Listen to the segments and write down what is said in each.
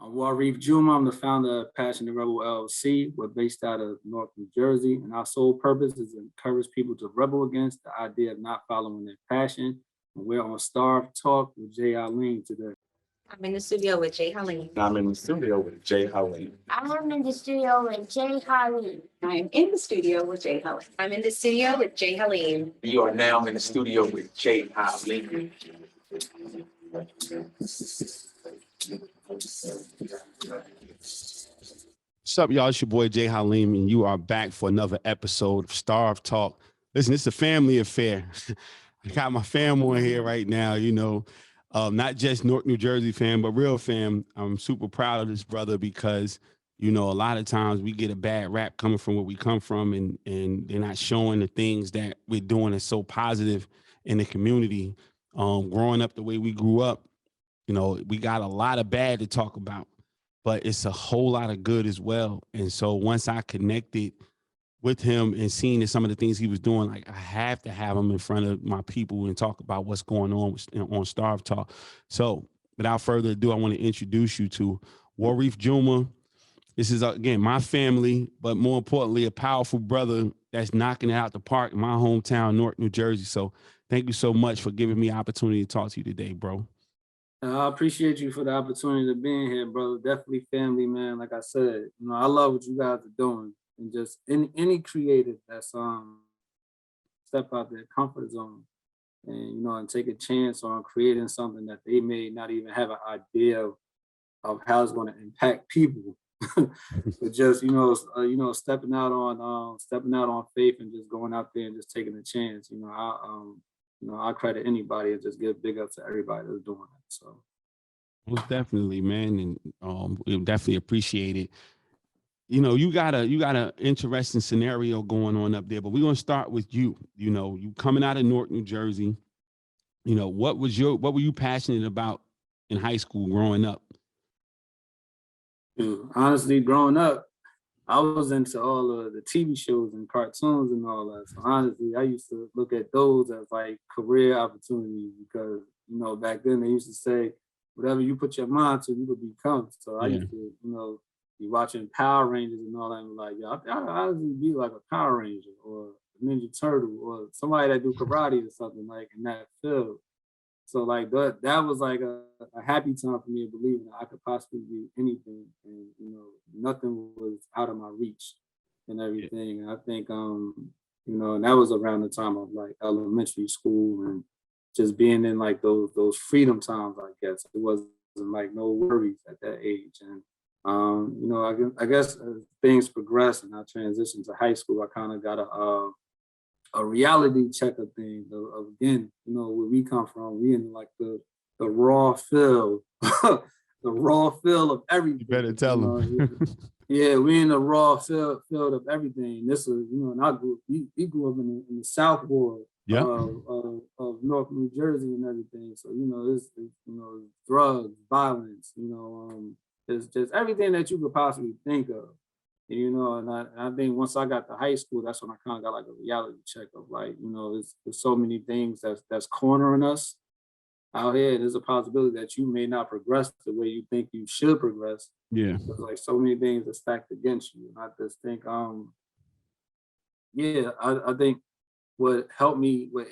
I'm Warith Jumuah. I'm the founder of Passionate Rebel LLC. We're based out of Newark, New Jersey, and our sole purpose is to encourage people to rebel against the idea of not following their passion. And we're on S.T.A.R.V.E Talk with Haleem today. I'm in the studio with Haleem. I'm in the studio with Haleem. I'm in the studio with Haleem. I'm in the studio with Haleem. I'm in the studio with Haleem. You are now in the studio with Haleem. What's up, y'all? It's your boy Haleem, and you are back for another episode of S.T.A.R.V.E Talk. Listen, it's a family affair. I got my fam on here right now, not just Newark, New Jersey fam, but real fam. I'm super proud of this brother because, a lot of times we get a bad rap coming from where we come from, and they're not showing the things that we're doing that's so positive in the community. Growing up the way we grew up, we got a lot of bad to talk about, but it's a whole lot of good as well. And so once I connected with him and seeing some of the things he was doing, like, I have to have him in front of my people and talk about what's going on S.T.A.R.V.E Talk. So without further ado, I want to introduce you to Warith Jumuah. This is, again, my family, but more importantly, a powerful brother that's knocking it out the park in my hometown, Newark, New Jersey. So thank you so much for giving me the opportunity to talk to you today, bro. I appreciate you for the opportunity to be in here, brother. Definitely family, man. Like I said, I love what you guys are doing, and just any creative that's step out their comfort zone and and take a chance on creating something that they may not even have an idea of how it's going to impact people. But just stepping out on faith and just going out there and just taking a chance. I credit anybody and just give big ups to everybody that's doing it. So, most definitely, man, and we definitely appreciate it. You got an interesting scenario going on up there, but we're gonna start with you. You coming out of Newark, New Jersey. What were you passionate about in high school growing up? Honestly, growing up, I was into all of the TV shows and cartoons and all that. So honestly, I used to look at those as like career opportunities because, back then they used to say, whatever you put your mind to, you could become. So I used to, be watching Power Rangers and all that. And like, I would be like a Power Ranger or a Ninja Turtle or somebody that do karate or something like in that field. So like that was like a happy time for me to believe that I could possibly be anything, and nothing was out of my reach and everything. And I think and that was around the time of like elementary school and just being in like those freedom times. I guess it wasn't like no worries at that age. And I guess as things progressed and I transitioned to high school, I kind of got a reality check of things. Again, where we come from, we in like the raw feel, the raw feel of everything. You better tell them. Yeah, we in the raw field of everything. This is, and we grew up in the South Ward of North New Jersey and everything. So it's drugs, violence, it's just everything that you could possibly think of. And I think once I got to high school, that's when I kind of got like a reality check of like, there's so many things that's cornering us out here. There's a possibility that you may not progress the way you think you should progress. Yeah. There's like so many things that stacked against you. And I just think, I think what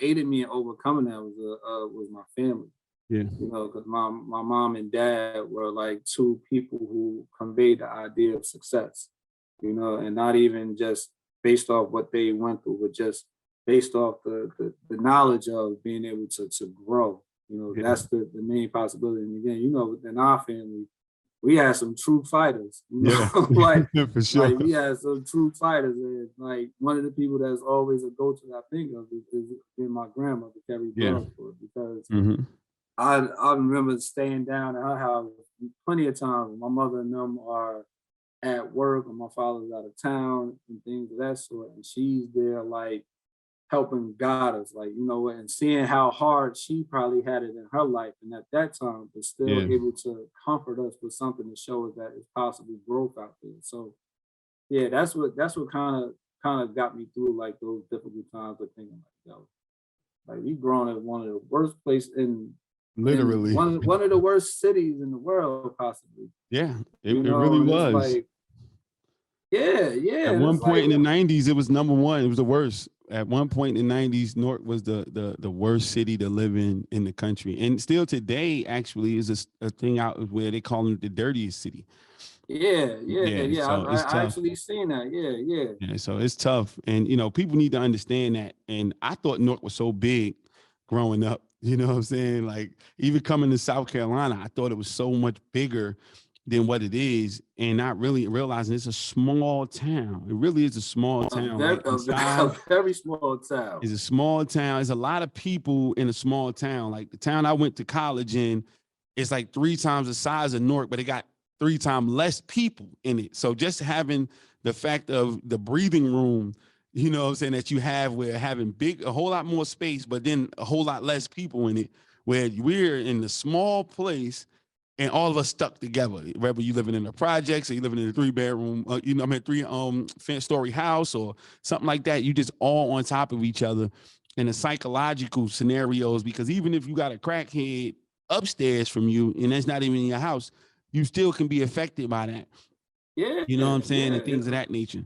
aided me in overcoming that was my family. Yeah. Because my mom and dad were like two people who conveyed the idea of success. And not even just based off what they went through, but just based off the knowledge of being able to grow. That's the main possibility. And again, within our family, we had some true fighters. For sure. Like we had some true fighters. And like one of the people that's always a go-to I think of is my grandmother, Carrie Bradford, because I remember staying down at her house plenty of times. My mother and them are at work, and my father's out of town and things of that sort. And she's there like helping guide us, like, and seeing how hard she probably had it in her life. And at that time, but still able to comfort us with something to show us that it's possible growth out there. So yeah, that's what kind of got me through like those difficult times of thinking like, like we grown at one of the worst places in Literally. One of the worst cities in the world, possibly. Yeah, it You know, really and it's was. like, yeah. At and one it's point like, in the 90s, it was number one. It was the worst. At one point in the 90s, Newark was the worst city to live in the country. And still today, actually, is a thing out where they call it the dirtiest city. yeah. So it's I tough. actually seen that. Yeah. Yeah, so it's tough. And, people need to understand that. And I thought Newark was so big growing up. You know what I'm saying? Like, even coming to South Carolina, I thought it was so much bigger than what it is, and not really realizing it's a small town. It really is a small town. A very small town. It's a small town. There's a lot of people in a small town. Like the town I went to college in, it's like 3 times the size of Newark, but it got 3 times less people in it. So just having the fact of the breathing room, you know what I'm saying, that you have, where having a whole lot more space, but then a whole lot less people in it, where we're in the small place and all of us stuck together, whether you living in the projects or you living in a 3-bedroom, 3-story house or something like that. You just all on top of each other in the psychological scenarios, because even if you got a crackhead upstairs from you and that's not even in your house, you still can be affected by that. Yeah. You know what I'm saying? And things of that nature.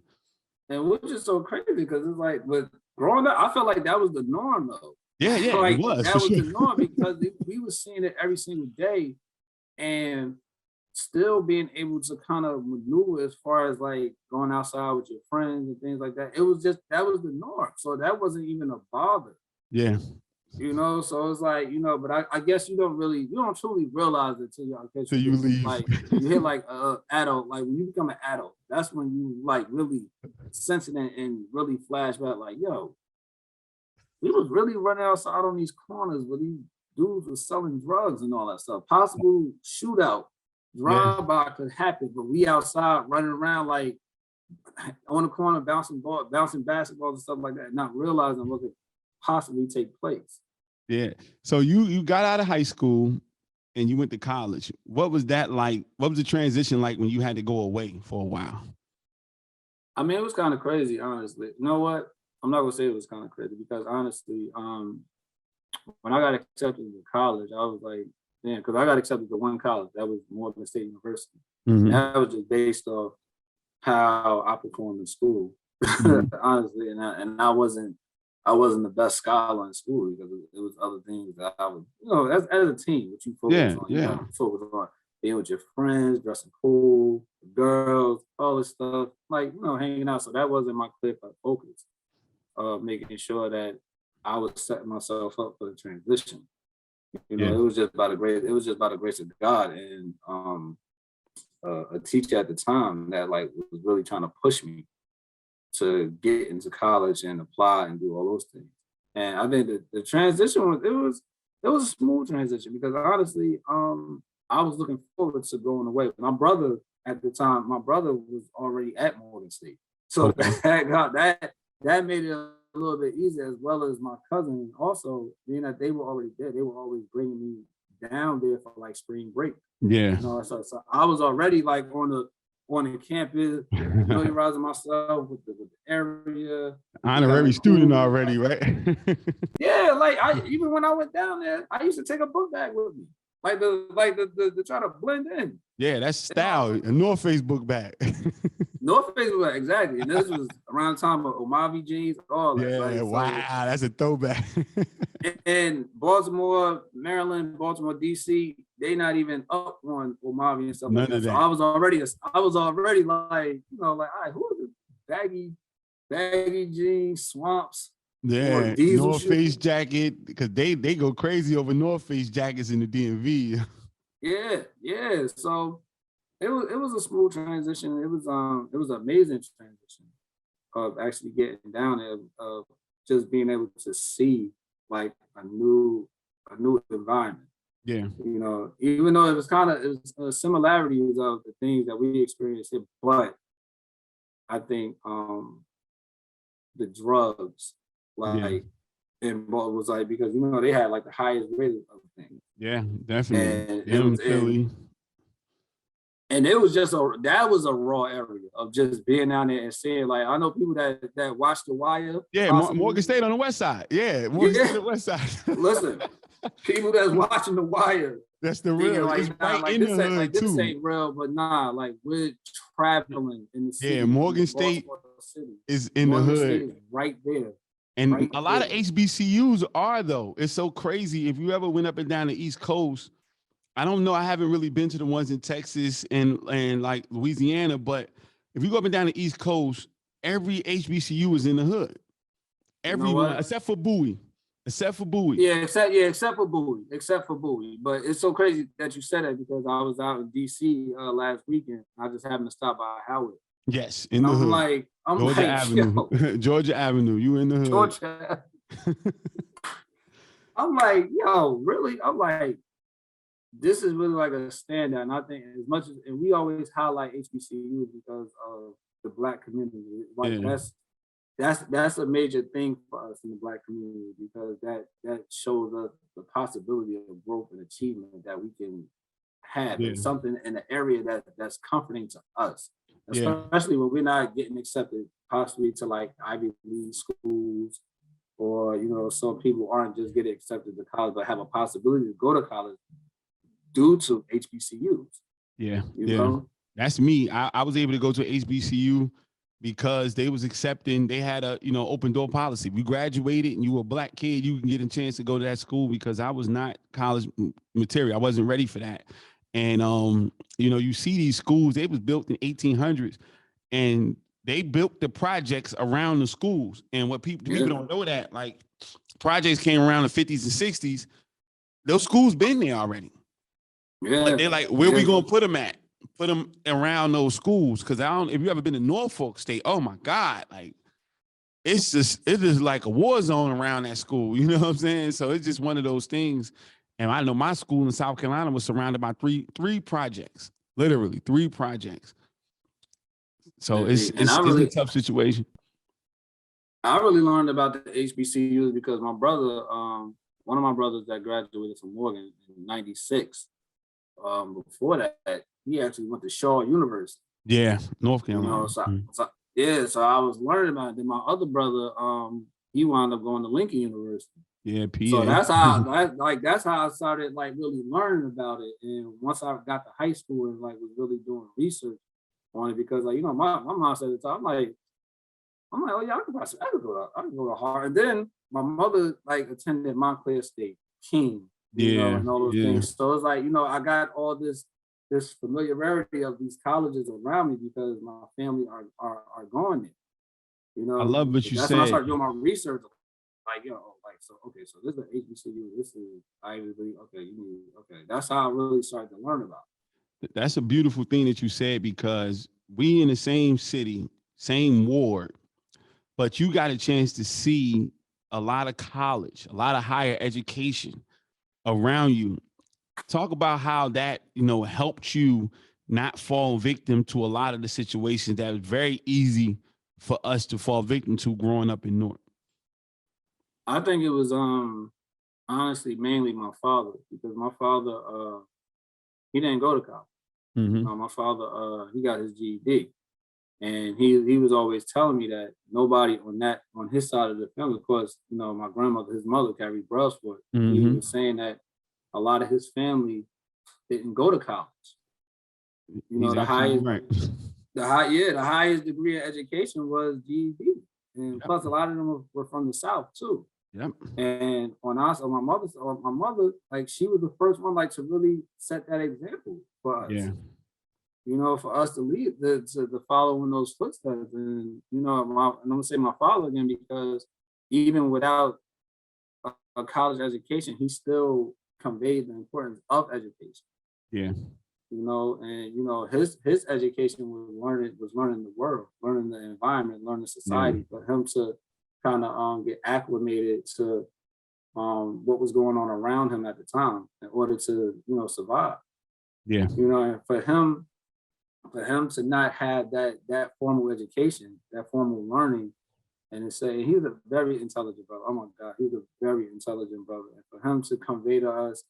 And which is so crazy, because it's like, but growing up, I felt like that was the norm, though. Yeah, like, it was. That was the norm, because we were seeing it every single day, and still being able to kind of maneuver as far as like going outside with your friends and things like that. It was just, that was the norm. So that wasn't even a bother. Yeah. So it's like, but I guess you don't truly realize it until you leave. Like you hit like adult, like when you become an adult, that's when you like really sense it and really flash back, like, yo, we was really running outside on these corners where these dudes were selling drugs and all that stuff. Possible shootout, drive-by could happen, but we outside running around like on the corner, bouncing basketballs and stuff like that, not realizing what could possibly take place. Yeah. So you got out of high school and you went to college. What was that like? What was the transition like when you had to go away for a while? I mean, it was kind of crazy, honestly. You know what? I'm not gonna say it was kind of crazy, because honestly, when I got accepted to college, I was like, man, because I got accepted to one college that was Morgan State University. Mm-hmm. That was just based off how I performed in school, honestly, and I wasn't the best scholar in school, because it was other things that I was, as a team, what you focus on, you focus on being with your friends, dressing cool, girls, all this stuff, like, hanging out. So that wasn't my clear focus of making sure that I was setting myself up for the transition. It was just by the grace of God, and a teacher at the time that like was really trying to push me to get into college and apply and do all those things. And I think that the transition was a smooth transition, because honestly, I was looking forward to going away. My brother at the time, was already at Morgan State, so that made it a little bit easier, as well as my cousin also, being that they were already there. They were always bringing me down there for like spring break. Yeah. So I was already like on the campus, familiarizing myself with the area. Honorary student already, right? Yeah, like even when I went down there, I used to take a book bag with me, like the try to blend in. Yeah, that's style. A North Face book bag. North Face book, exactly. And this was around the time of Omavi jeans, all that. Yeah, wow, that's a throwback. And Baltimore, Maryland, Baltimore, DC, they not even up on Omavi and stuff like that. So I was already like, all right, who are the baggy jeans, swamps? Yeah, North Face jacket, because they go crazy over North Face jackets in the DMV. Yeah. So it was a smooth transition. It was an amazing transition of actually getting down there, of just being able to see like a new environment. Yeah. Even though it was similarities of the things that we experienced here, but I think the drugs, like, and what was like, because they had like the highest rate of things. Yeah, definitely. And it was that was a raw area of just being down there and seeing, like, I know people that watch The Wire. Yeah, Morgan State on the west side. Yeah, Morgan State on the west side. Listen, People that's watching The Wire. That's the Thinking real. like, It's nah, right like in the this ain't hood like this too. ain't real, but nah, like we're traveling in the city. Yeah, in Morgan the State Baltimore City. is in Morgan the State hood. is right there. And Right a lot of there. HBCUs are though. It's so crazy. If you ever went up and down the East Coast, I don't know. I haven't really been to the ones in Texas and like Louisiana, but if you go up and down the East Coast, every HBCU is in the hood. You know Everyone what? except for Bowie. Except for Bowie. Yeah, except for Bowie. But it's so crazy that you said that because I was out in DC last weekend. I just happened to stop by Howard. Yes, in the I'm hood. like, Georgia Avenue. yo, Georgia Avenue. You in the hood. Georgia. I'm like, yo, really? I'm like, this is really like a standout. And I think as much as, and we always highlight HBCUs because of the Black community. Like that's a major thing for us in the Black community because that shows us the possibility of growth and achievement that we can have. Yeah. It's something in the area that's comforting to us, Yeah. especially when we're not getting accepted possibly to like Ivy League schools, or some people aren't just getting accepted to college but have a possibility to go to college due to HBCUs. Yeah. You Yeah. know? That's me. I was able to go to HBCU because they was accepting, they had a, open door policy. We graduated and you were a Black kid, you can get a chance to go to that school because I was not college material. I wasn't ready for that. And, you see these schools, they was built in 1800s and they built the projects around the schools. And what people don't know that, like projects came around the 50s and 60s, those schools been there already. Yeah. But they're like, where we gonna put them at? Put them around those schools. Cause if you ever been to Norfolk State, oh my God, like it's just like a war zone around that school. You know what I'm saying? So it's just one of those things. And I know my school in South Carolina was surrounded by three projects, literally 3 projects. So it's a tough situation. I really learned about the HBCUs because my brother, one of my brothers that graduated from Morgan in '96, before that, he actually went to Shaw University. Yeah, North Carolina. So I was learning about it. Then my other brother, he wound up going to Lincoln University. Yeah, PA. So that's how I started like really learning about it. And once I got to high school and like was really doing research on it, because like my mom said at the time, I'm like, oh yeah, I could go to Harvard. And then my mother like attended Montclair State, King, and all those things. So it's like, I got all this familiarity of these colleges around me because my family are going there. I love what you said. That's when I started doing my research. So this is an HBCU, this is Ivy League. Okay. That's how I really started to learn about it. That's a beautiful thing that you said because we in the same city, same ward, but you got a chance to see a lot of college, a lot of higher education around you. Talk about how that, helped you not fall victim to a lot of the situations that was very easy for us to fall victim to growing up in Newark. I think it was honestly mainly my father, because my father he didn't go to college. Mm-hmm. My father he got his GED, and he was always telling me that nobody on his side of the family, of course, my grandmother, his mother carried Brailsford. Mm-hmm. He was saying that a lot of his family didn't go to college. The highest, right. the highest degree of education was GED, and plus a lot of them were from the South too. Yep. And on my mother, like she was the first one like to really set that example for us. Yeah. For us to lead, to follow in those footsteps. And and I'm gonna say my father again, because even without a college education, he still conveyed the importance of education. Yeah. His education was learning the world, learning the environment, learning society. Yeah. For him to kind of get acclimated to what was going on around him at the time in order to survive. Yeah. And for him to not have that formal education, that formal learning, and to say he's a very intelligent brother. Oh my God, he's a very intelligent brother. And for him to convey to us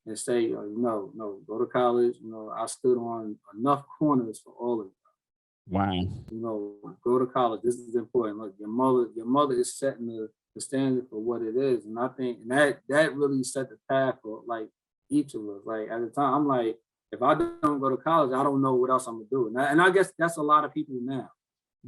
and say, no, go to college. I stood on enough corners for all of you. Wow. Go to college. This is important. Look, your mother is setting the standard for what it is. And I think that really set the path for like each of us. Like at the time, I'm like, if I don't go to college, I don't know what else I'm gonna do. And I guess that's a lot of people now.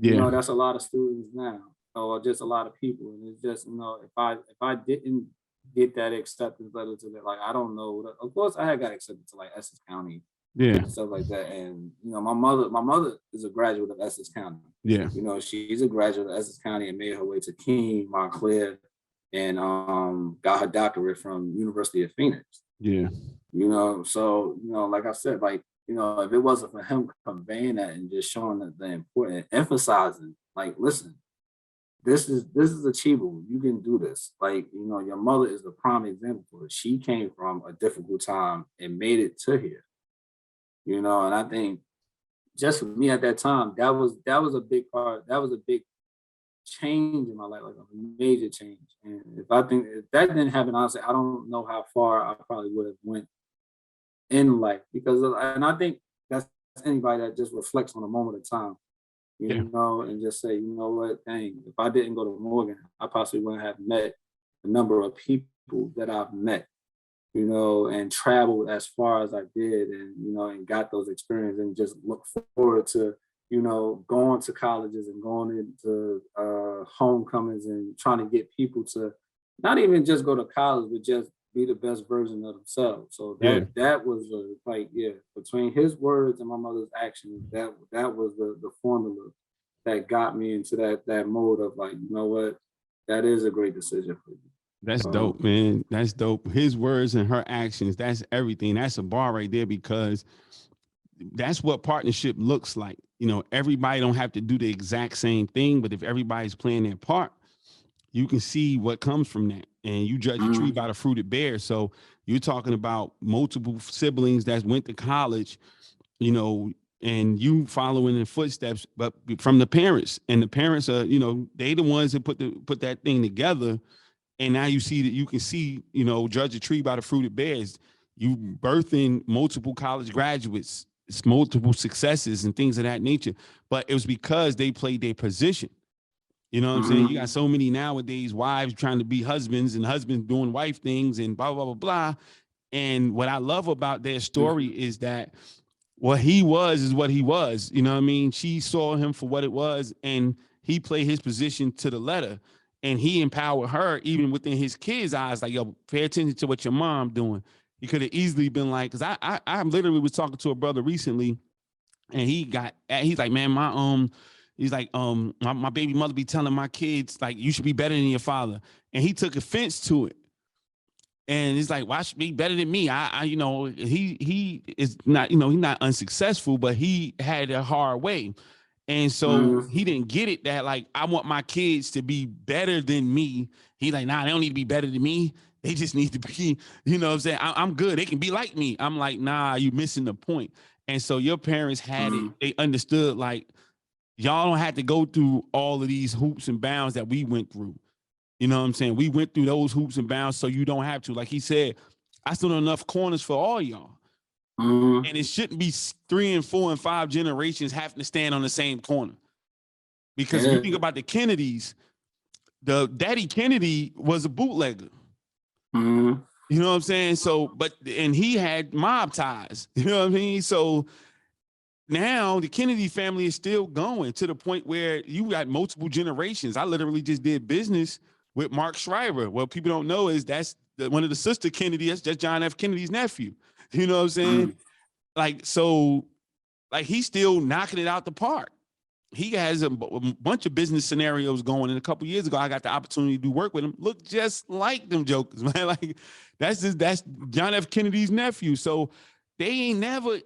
You know, that's a lot of students now, or just a lot of people. And it's just, you know, if I didn't get that acceptance letter to that, like I don't know. Of course, I had got accepted to like Essex County and stuff like that. And you know, my mother is a graduate of Essex County. Yeah. You know, she's a graduate of Essex County and made her way to Keene, Montclair, and got her doctorate from University of Phoenix. Yeah. You know, so, you know, like I said, like, you know, if it wasn't for him conveying that and just showing that the important, emphasizing, like, listen, this is achievable. You can do this. Like, you know, your mother is the prime example for it. She came from a difficult time and made it to here. You know, and I think just for me at that time, that was a big part. That was a big change in my life, like a major change. And if that didn't happen, honestly, I don't know how far I probably would have went in life, because and I think that's anybody that just reflects on a moment of time, you know, and just say, you know what, dang, if I didn't go to Morgan, I possibly wouldn't have met the number of people that I've met, you know, and traveled as far as I did, and, you know, and got those experiences, and just look forward to, you know, going to colleges and going into homecomings and trying to get people to not even just go to college, but just be the best version of themselves. So that was between his words and my mother's actions, that was the formula that got me into that mode of like, you know what, that is a great decision for you. That's dope, man. That's dope. His words and her actions, that's everything. That's a bar right there, because that's what partnership looks like. You know, everybody don't have to do the exact same thing, but if everybody's playing their part, you can see what comes from that. And you judge a tree by the fruit it bears. So you're talking about multiple siblings that went to college, you know, and you following in footsteps, but from the parents. And the parents are, you know, they the ones that put that thing together. And now you see that you can see, you know, judge a tree by the fruit it bears. You birthing multiple college graduates, it's multiple successes and things of that nature. But it was because they played their position. You know what I'm saying? You got so many nowadays wives trying to be husbands and husbands doing wife things and blah, blah, blah, blah. And what I love about their story is that what he was is what he was. You know what I mean? She saw him for what it was, and he played his position to the letter. And he empowered her even within his kids' eyes. Like, yo, pay attention to what your mom doing. He could have easily been like, because I literally was talking to a brother recently, and he's like, man, he's like, my baby mother be telling my kids, like, you should be better than your father. And he took offense to it. And he's like, why should be better than me? I you know, he is not, you know, he's not unsuccessful, but he had a hard way. And so he didn't get it that, like, I want my kids to be better than me. He like, nah, they don't need to be better than me. They just need to be, you know what I'm saying? I'm good. They can be like me. I'm like, nah, you missing the point. And so your parents had it. They understood, like, y'all don't have to go through all of these hoops and bounds that we went through. You know what I'm saying? We went through those hoops and bounds so you don't have to. Like he said, I stood on enough corners for all y'all. And it shouldn't be 3 and 4 and 5 generations having to stand on the same corner. Because if you think about the Kennedys, the Daddy Kennedy was a bootlegger. You know what I'm saying? So, and he had mob ties. You know what I mean? So now the Kennedy family is still going to the point where you got multiple generations. I literally just did business with Mark Schreiber. What people don't know is that's one of the sister Kennedy. That's John F. Kennedy's nephew. You know what I'm saying? Like, so, like, he's still knocking it out the park. He has a bunch of business scenarios going. And a couple years ago, I got the opportunity to do work with him. Look just like them jokers, man. Like, that's John F. Kennedy's nephew. So they ain't never,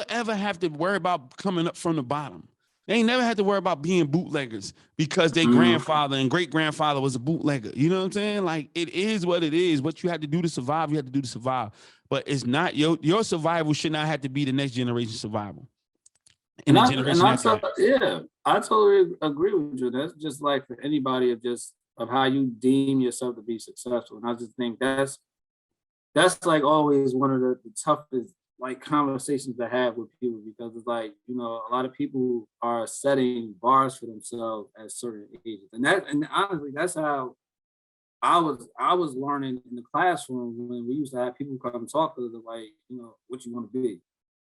ever have to worry about coming up from the bottom. They ain't never had to worry about being bootleggers because their grandfather and great-grandfather was a bootlegger. You know what I'm saying? Like, it is what it is. What you had to do to survive, you had to do to survive. But it's not your survival should not have to be the next generation survival. I totally agree with you. That's just like for anybody of how you deem yourself to be successful. And I just think that's like always one of the toughest like conversations to have with people, because it's like, you know, a lot of people are setting bars for themselves at certain ages. And honestly, that's how I was learning in the classroom when we used to have people come talk to us like, you know, what you want to be.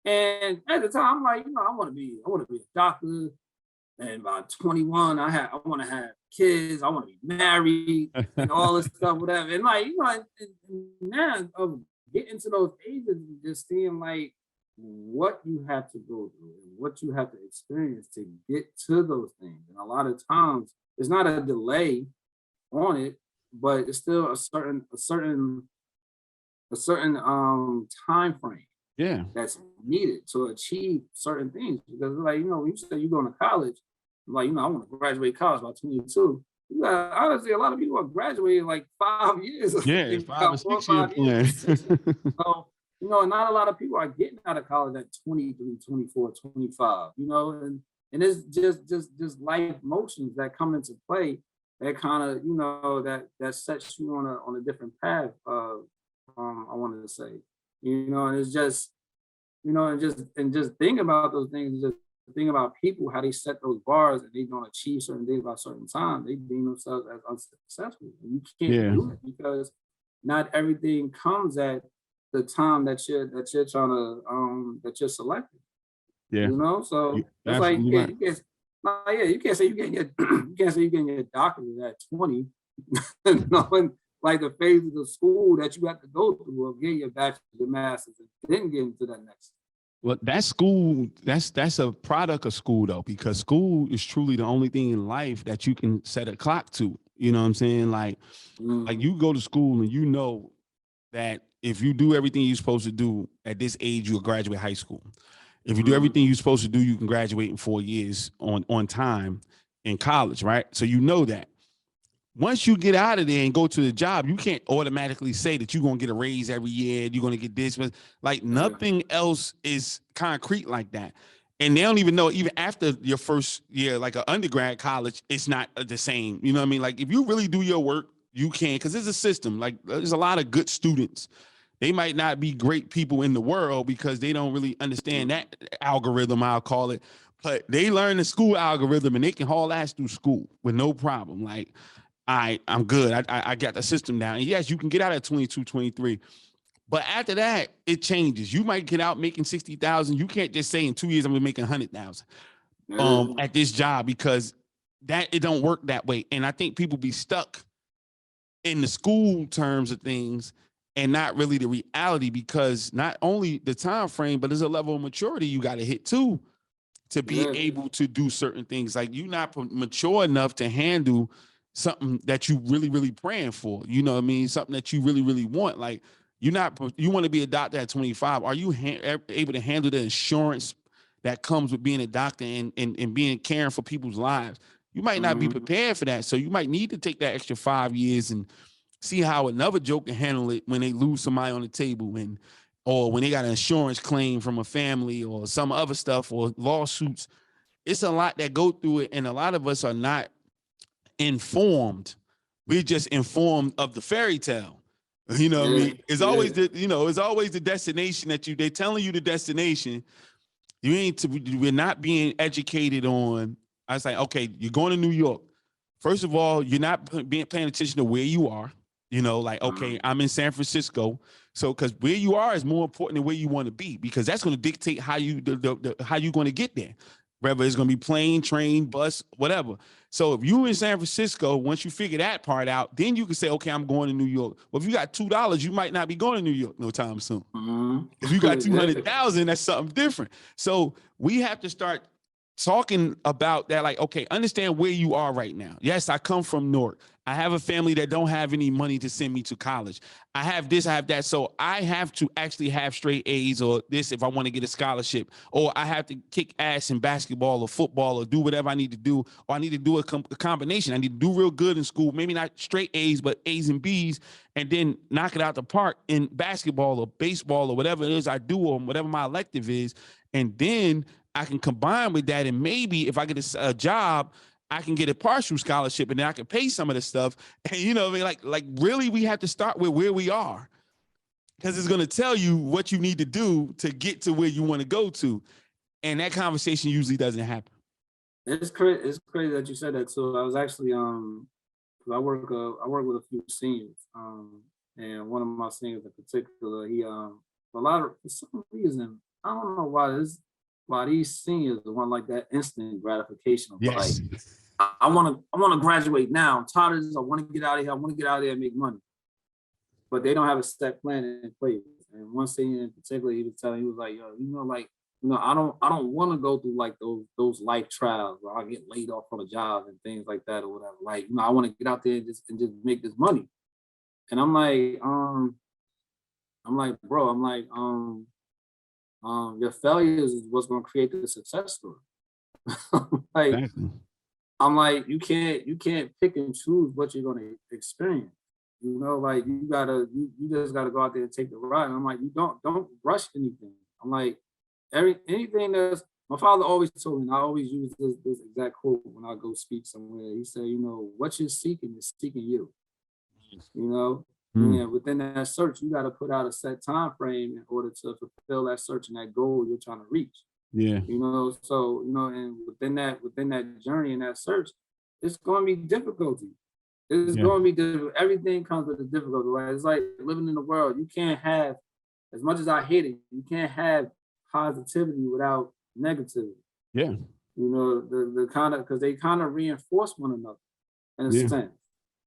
And at the time, I'm like, you know, I want to be a doctor. And by 21, I want to have kids. I want to be married and all this stuff, whatever. And like, you know, and now of getting to those ages, and just seeing like what you have to go through and what you have to experience to get to those things. And a lot of times, it's not a delay on it, but it's still a certain time frame Yeah. that's needed to achieve certain things. Because like, you know, when you say you're going to college, like, you know, I want to graduate college by 22. You got, honestly, a lot of people are graduating like 5 years. Yeah, They 5 or got 6 4 or year 5 years. plan. So, you know, not a lot of people are getting out of college at 23, 24, 25, you know, and it's just life motions that come into play that kind of, you know, that sets you on a different path, I wanted to say, you know, and it's just, you know, and just think about those things, just think about people, how they set those bars and they don't achieve certain things by a certain time. They deem themselves as unsuccessful. And you can't Yeah. do it because not everything comes at the time that you're trying to that you're selecting. Yeah. You know, so You're it's like absolutely right. you can't say you getting your you can't say you're getting your doctorate at 20, knowing like the phases of school that you have to go through of getting your bachelor's, your master's, and then getting to that next. Well, that school, that's a product of school though, because school is truly the only thing in life that you can set a clock to. You know what I'm saying? Like you go to school and you know that if you do everything you're supposed to do at this age, you'll graduate high school. If you do everything you're supposed to do, you can graduate in 4 years on time in college, right? So you know that. Once you get out of there and go to the job, you can't automatically say that you're going to get a raise every year. You're going to get this, but like nothing else is concrete like that. And they don't even know, even after your first year, like an undergrad college, it's not the same. You know what I mean? Like if you really do your work, you can, because there's a system. Like there's a lot of good students. They might not be great people in the world because they don't really understand that algorithm, I'll call it. But they learn the school algorithm and they can haul ass through school with no problem. Like, I'm good. I got the system down. And yes, you can get out at 22, 23. But after that, it changes. You might get out making 60,000. You can't just say in 2 years I'm gonna make 100,000 at this job, because that it don't work that way. And I think people be stuck in the school terms of things and not really the reality, because not only the time frame, but there's a level of maturity you got to hit too to be able to do certain things. Like you're not mature enough to handle something that you really, really praying for. You know what I mean? Something that you really, really want. Like you want to be a doctor at 25. Are you able to handle the insurance that comes with being a doctor and being caring for people's lives? You might not be prepared for that. So you might need to take that extra 5 years and see how another joke can handle it when they lose somebody on the table, or when they got an insurance claim from a family or some other stuff or lawsuits. It's a lot that go through it. And a lot of us are not informed. We're just informed of the fairy tale. You know what I mean? It's always it's always the destination that they're telling you the destination. We're not being educated on. I was like, okay, you're going to New York. First of all, you're not paying attention to where you are. You know, like, okay, I'm in San Francisco. So, because where you are is more important than where you want to be, because that's going to dictate how you're going to get there. Whether it's going to be plane, train, bus, whatever. So if you're in San Francisco, once you figure that part out, then you can say, okay, I'm going to New York. Well, if you got $2, you might not be going to New York no time soon. If you got 200,000, that's something different. So we have to start talking about that. Like, okay, understand where you are right now. Yes, I come from Newark. I have a family that don't have any money to send me to college. I have this, I have that. So I have to actually have straight A's or this if I want to get a scholarship, or I have to kick ass in basketball or football or do whatever I need to do, or I need to do a combination. I need to do real good in school, maybe not straight A's, but A's and B's, and then knock it out the park in basketball or baseball or whatever it is I do, or whatever my elective is. And then I can combine with that, and maybe if I get a job, I can get a partial scholarship, and then I can pay some of the stuff. And you know, I mean, like really, we have to start with where we are, because it's going to tell you what you need to do to get to where you want to go to. And that conversation usually doesn't happen. It's crazy that you said that too. I was actually I work with a few seniors, and one of my seniors in particular, he for some reason, I don't know why these seniors want like that instant gratification of Yes. like, I want to graduate now. I'm tired of this. I want to get out of here. I want to get out of there and make money. But they don't have a set plan in place. And one senior in particular, he was like, yo, I don't want to go through like those life trials where I get laid off from a job and things like that or whatever. Like, I want to get out there and just make this money. And I'm like, bro, your failures is what's going to create the success story. Like, Exactly. I'm like, you can't pick and choose what you're going to experience. Like you just gotta go out there and take the ride. And I'm like, you don't rush anything. I'm like, anything that's, my father always told me, and I always use this exact quote when I go speak somewhere. He said, what you're seeking is seeking you. And within that search, you got to put out a set time frame in order to fulfill that search and that goal you're trying to reach. Yeah. So and within that journey and that search, it's going to be difficulty. It's going to be difficult. Everything comes with a difficulty, right? It's like living in the world. You can't have, as much as I hate it, you can't have positivity without negativity. Yeah. The kind of, because they kind of reinforce one another in a sense.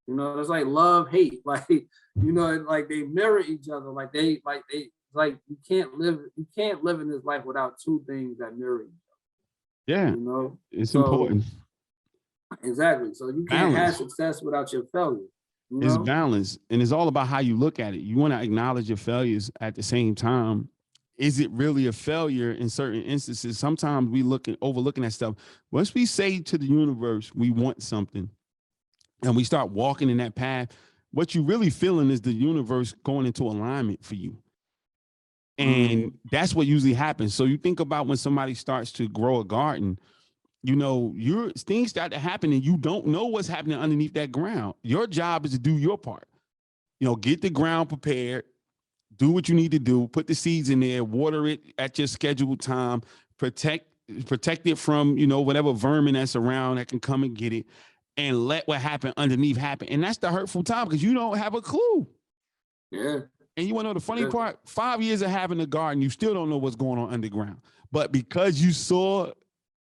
It's like love, hate, like, like they mirror each other. Like you can't live in this life without two things that mirror each other. Yeah. It's important. Exactly. So you can't have success without your failure. It's balance. And it's all about how you look at it. You want to acknowledge your failures at the same time. Is it really a failure in certain instances? Sometimes we overlooking that stuff. Once we say to the universe, we want something, and we start walking in that path, what you really feeling is the universe going into alignment for you. And that's what usually happens. So you think about when somebody starts to grow a garden, things start to happen and you don't know what's happening underneath that ground. Your job is to do your part. Get the ground prepared, do what you need to do, put the seeds in there, water it at your scheduled time, protect it from, whatever vermin that's around that can come and get it, and let what happened underneath happen. And that's the hurtful time because you don't have a clue. Yeah. And you want to know the funny part? 5 years of having a garden, you still don't know what's going on underground. But because you saw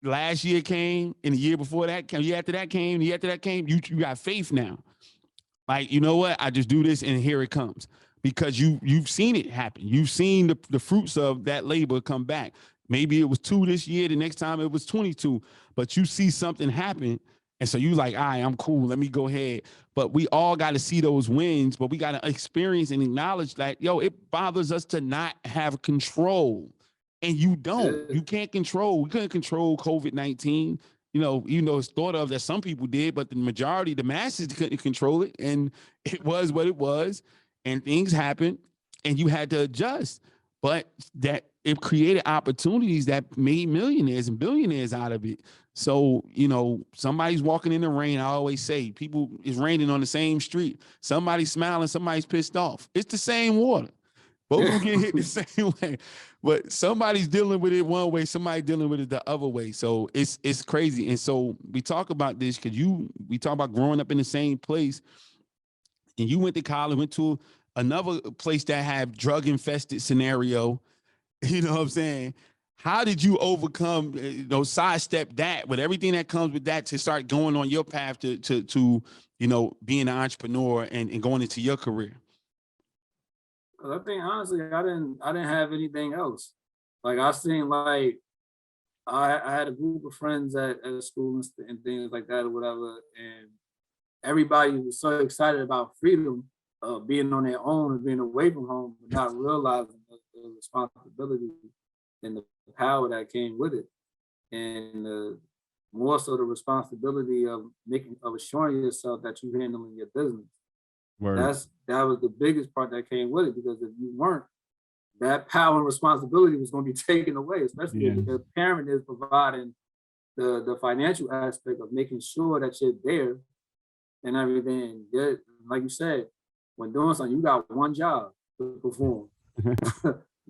last year came, and the year before that came, the year after that came, you got faith now. Like, you know what? I just do this and here it comes. Because you've seen it happen. You've seen the fruits of that labor come back. Maybe it was 2 this year, the next time it was 22, but you see something happen. And so you like, all right, I'm cool. Let me go ahead. But we all got to see those wins, but we got to experience and acknowledge that, it bothers us to not have control. And you don't. You can't control. We couldn't control COVID-19. It's thought of that some people did, but the majority, the masses couldn't control it. And it was what it was. And things happened and you had to adjust. But that it created opportunities that made millionaires and billionaires out of it. So, somebody's walking in the rain. I always say people is raining on the same street. Somebody's smiling, somebody's pissed off. It's the same water. Both of them get hit the same way. But somebody's dealing with it one way, somebody dealing with it the other way. So it's crazy. And so we talk about this because we talk about growing up in the same place. And you went to college, went to another place that had drug-infested scenario. You know what I'm saying? How did you overcome, sidestep that with everything that comes with that to start going on your path to being an entrepreneur and going into your career? I think honestly, I didn't have anything else. Like I seen like I had a group of friends at school and things like that or whatever, and everybody was so excited about freedom of being on their own and being away from home, but not realizing the responsibility and the power that came with it, and more so the responsibility of assuring yourself that you're handling your business. That was the biggest part that came with it, because if you weren't, that power and responsibility was going to be taken away, especially if the parent is providing the financial aspect of making sure that you're there and everything. Like you said, when doing something, you got one job to perform.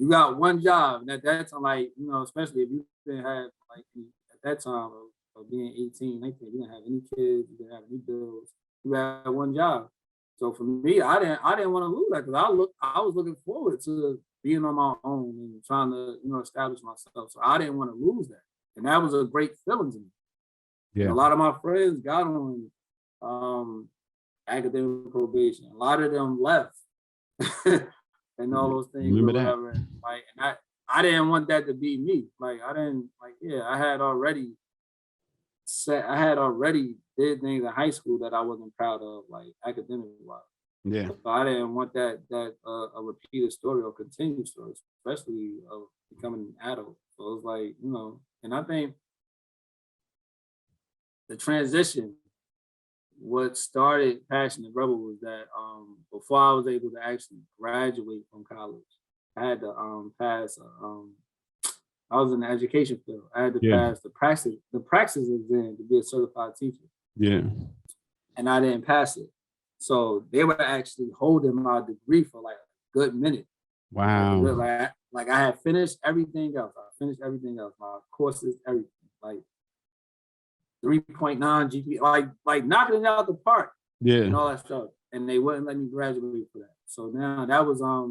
You got one job, and that's like, especially if you didn't have, like, at that time of being 18, 19, you didn't have any kids, you didn't have any bills, you had one job. So for me, I didn't want to lose that because I was looking forward to being on my own and trying to, establish myself. So I didn't want to lose that. And that was a great feeling to me. Yeah. And a lot of my friends got on academic probation. A lot of them left and all those things. Remember or whatever. that. Like, and I didn't want that to be me. Like, I had already did things in high school that I wasn't proud of, like academic wise. Yeah. So I didn't want that a repeated story or continued story, especially of becoming an adult. So it was like, and I think the transition, what started Passion and Rebel was that before I was able to actually graduate from college, I had to pass. I was in the education field. I had to pass the praxis exam to be a certified teacher. Yeah. And I didn't pass it. So they were actually holding my degree for like a good minute. Wow. Like I had finished everything else. My courses, everything. Like 3.9 GPA, like knocking it out the park. Yeah. And all that stuff. And they wouldn't let me graduate for that. So now that was I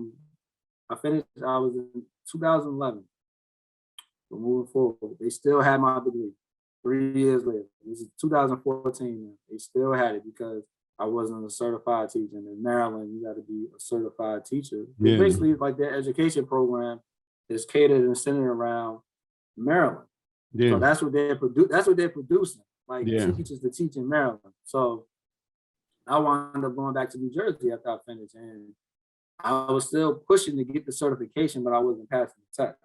was in 2011. But moving forward, they still had my degree 3 years later. This is 2014 now. They still had it because I wasn't a certified teacher. And in Maryland, you got to be a certified teacher. Yeah. Basically, like their education program is catered and centered around Maryland. Yeah. So that's what they're producing. Like teachers to teach in Maryland. So I wound up going back to New Jersey after I finished. And I was still pushing to get the certification, but I wasn't passing the test.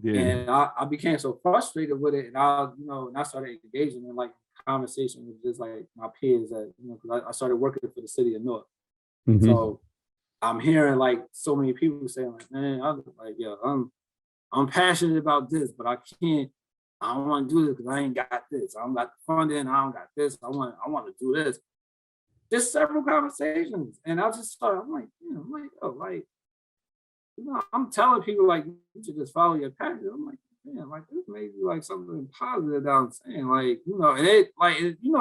Yeah. And I became so frustrated with it, and I started engaging in like conversation with just like my peers that, because I started working for the city of Newark. Mm-hmm. So I'm hearing like so many people saying like, man, I'm passionate about this, but I don't want to do this because I ain't got this. I don't got the funding. I don't got this. I want to do this. Just several conversations, and I just started. I'm telling people like you should just follow your passion. I'm like, man, like this may be like something positive that I'm saying, like, and it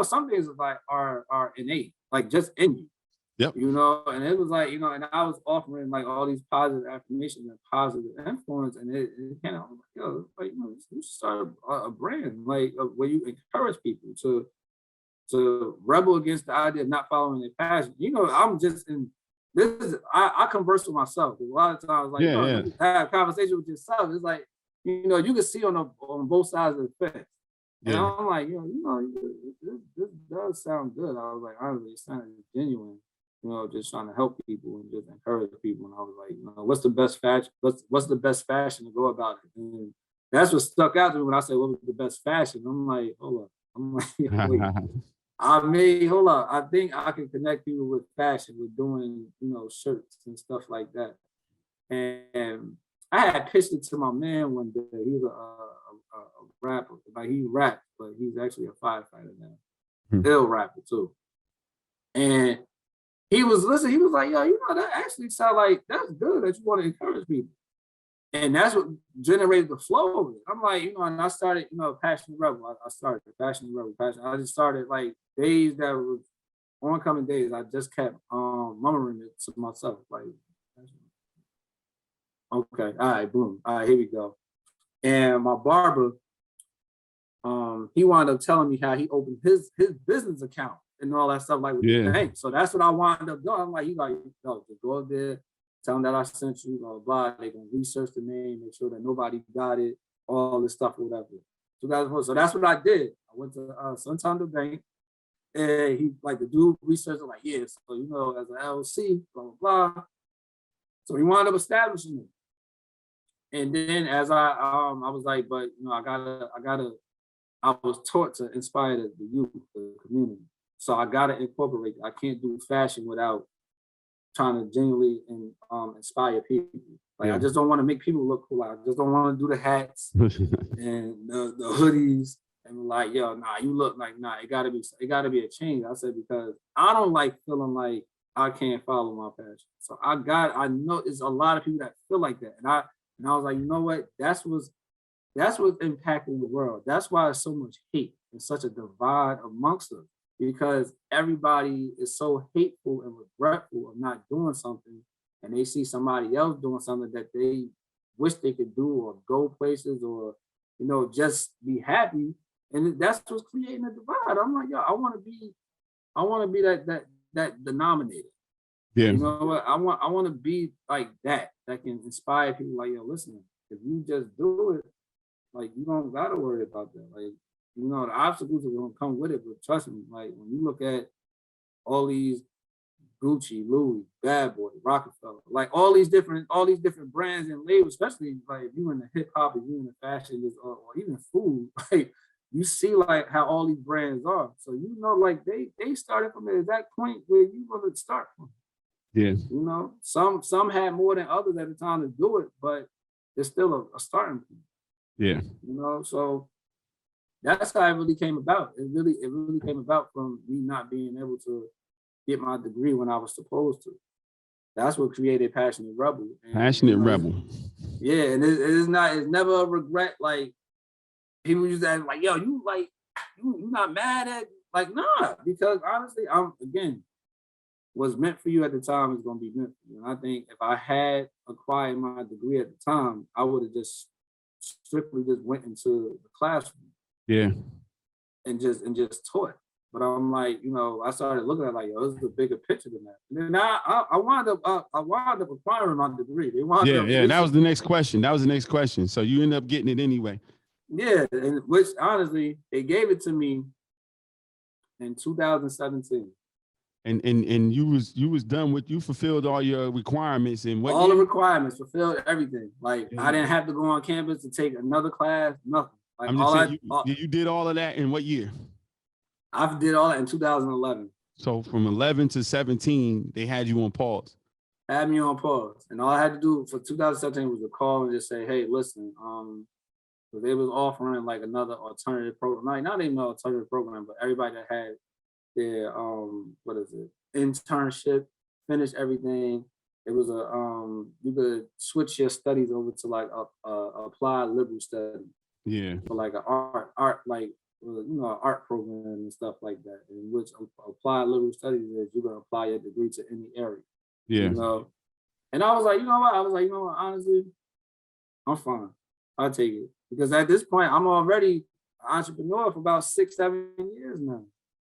some things are innate, like just in you. Yep. And it was like, and I was offering like all these positive affirmations and positive influence, and it kind of like, you should start a brand like where you encourage people to rebel against the idea of not following their passion. I'm just in. I converse with myself. A lot of times, like, you have a conversation with yourself. It's like, you can see on both sides of the fence. And I'm like, this does sound good. I was like, honestly, it sounded genuine. Just trying to help people and just encourage people. And I was like, what's the best fashion? What's the best fashion to go about it? And that's what stuck out to me when I said, what was the best fashion? I'm like, hold up. I'm like, wait. I think I can connect people with fashion, with doing, shirts and stuff like that. And I had pitched it to my man one day. He was a rapper. Like he rapped, but he's actually a firefighter now. Ill rapper too. And he was listening. He was like, yo, that actually sounds like that's good that you want to encourage people. And that's what generated the flow of it. I'm like, and I started, Passion Rebel. I started Passion Rebel. I just started like days that were oncoming days. I just kept murmuring it to myself, like, okay, all right, boom, all right, here we go. And my barber, he wound up telling me how he opened his business account and all that stuff, like with the bank. So that's what I wound up doing. I'm like, just go up there. Tell them that I sent you, blah, blah. They're going to research the name, make sure that nobody got it, all this stuff or whatever. So that's what I did. I went to Santander Bank, and he, like, the dude researched, like, so, as an LLC, blah, blah, blah. So he wound up establishing it. And then as I was like, but, I was taught to inspire the youth, the community. So I got to incorporate it. I can't do fashion without trying to genuinely inspire people. Like, I just don't want to make people look cool. I just don't want to do the hats and the hoodies and like, you look like, it gotta be a change. I said, because I don't like feeling like I can't follow my passion. So I know there's a lot of people that feel like that. And I was like, you know what? That's what's impacting the world. That's why there's so much hate and such a divide amongst us. because everybody is so hateful and regretful of not doing something, and they see somebody else doing something that they wish they could do, or go places, or just be happy, and that's what's creating a divide. I'm like, yo, I want to be that denominator. Yeah. You know what? I want to be like that can inspire people. Like, yo, listen, if you just do it, like, you don't gotta worry about that. Like, the obstacles are gonna come with it, but trust me, like, when you look at all these Gucci, Louis, Bad Boy, Rockefeller, like all these different brands and labels, especially like if you in the hip hop, if you in the fashion, or even food, like you see like how all these brands are. So like they started from the exact point where you want to start from. Yeah. Some had more than others at the time to do it, but it's still a starting point. Yeah. So that's how it really came about. It really came about from me not being able to get my degree when I was supposed to. That's what created Passionate Rebel. Passionate Rebel. Yeah, and it's never a regret. Like, people used to ask, like, yo, you not mad at, like, nah, because honestly, what's meant for you at the time is going to be meant for you. And I think if I had acquired my degree at the time, I would have just strictly went into the classroom. Yeah. And just taught. But I'm like, I started looking at it like, yo, this is a bigger picture than that. And then I wound up acquiring my degree. That was the next question. So you end up getting it anyway. Yeah, and which honestly, they gave it to me in 2017. And you was done with, you fulfilled all your requirements and what all year? The requirements, fulfilled everything. Like, yeah. I didn't have to go on campus to take another class, nothing. Like, I'm just saying, you did all of that in what year? I did all that in 2011. So from 11 to 17, they had you on pause. Had me on pause, and all I had to do for 2017 was to call and just say, "Hey, listen, so they was offering like another alternative program, like not even an alternative program, but everybody that had their internship, finished everything. It was you could switch your studies over to like a applied liberal study. Yeah. For like an art like an art program and stuff like that. In which applied liberal studies is you're gonna apply your degree to any area. Yeah. And I was like, honestly, I'm fine. I'll take it. Because at this point, I'm already an entrepreneur for about 6-7 years now.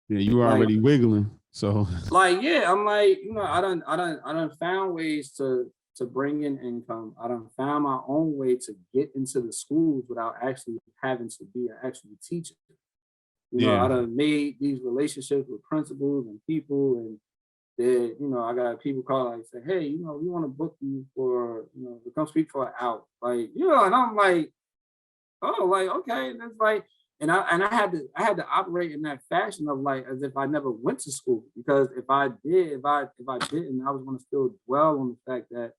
Yeah, you were already wiggling. So like, yeah, I'm like, I done found ways to bring in income. I done found my own way to get into the schools without actually having to be an actual teacher. I done made these relationships with principals and people, and then, I got people call like say, hey, we want to book you for, to come speak for an hour. Like, and I'm like, oh, like, okay. And it's like, and I had to operate in that fashion of like as if I never went to school, because if I didn't, I was going to still dwell on the fact that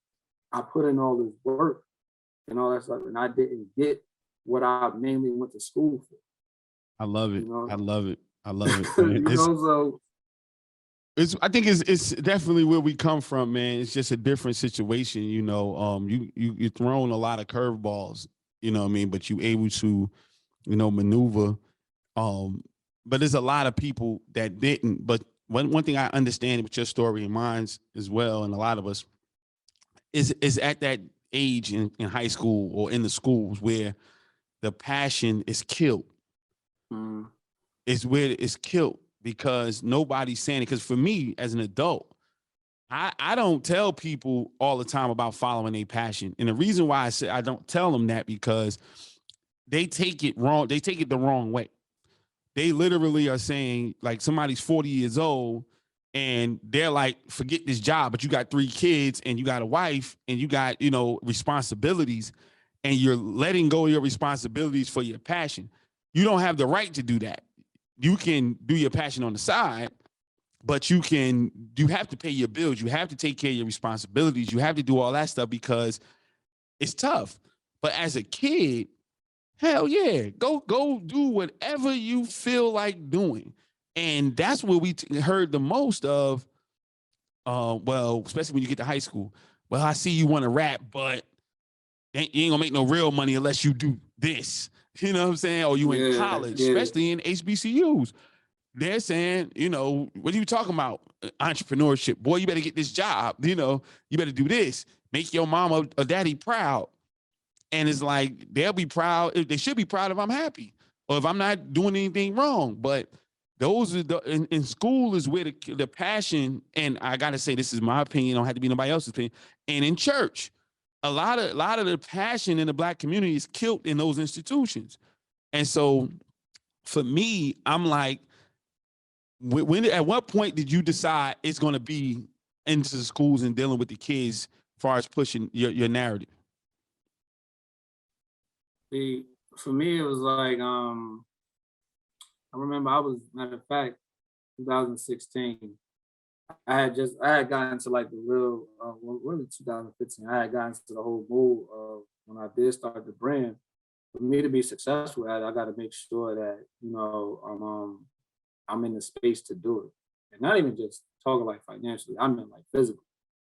I put in all this work and all that stuff, and I didn't get what I mainly went to school for. I love it. I love it. So I think it's definitely where we come from, man. It's just a different situation, you're throwing a lot of curveballs, but you able to, maneuver. But there's a lot of people that didn't. But one thing I understand with your story and mine as well, and a lot of us, is at that age in high school or in the schools where the passion is killed. It's where it's killed because nobody's saying it. Because for me as an adult, I don't tell people all the time about following their passion. And the reason why I say I don't tell them that, because they take it wrong. They take it the wrong way. They literally are saying, like, somebody's 40 years old and they're like, forget this job, but you got 3 kids and you got a wife and you got, responsibilities, and you're letting go of your responsibilities for your passion. You don't have the right to do that. You can do your passion on the side, but you have to pay your bills. You have to take care of your responsibilities. You have to do all that stuff because it's tough. But as a kid, hell yeah, go do whatever you feel like doing. And that's what we heard the most of, especially when you get to high school. Well, I see you want to rap, but you ain't gonna make no real money unless you do this. You know what I'm saying? Or you in college, especially in HBCUs. they're saying, you know, what are you talking about? Entrepreneurship. Boy, you better get this job. You know, you better do this. Make your mama or daddy proud. And it's like, they'll be proud. They should be proud if I'm happy or if I'm not doing anything wrong. But those are in school is where the passion, and I got to say, this is my opinion. Don't have to be nobody else's opinion. And in church, a lot of the passion in the Black community is killed in those institutions. And so for me, I'm like, when at what point did you decide it's going to be into the schools and dealing with the kids as far as pushing your narrative? For me, it was like, I remember matter of fact, 2016, I had gotten to like the real, really 2015, I had gotten to the whole goal of when I did start the brand. For me to be successful at it, I got to make sure that, you know, I'm in the space to do it. And not even just talking like financially, I meant like physical.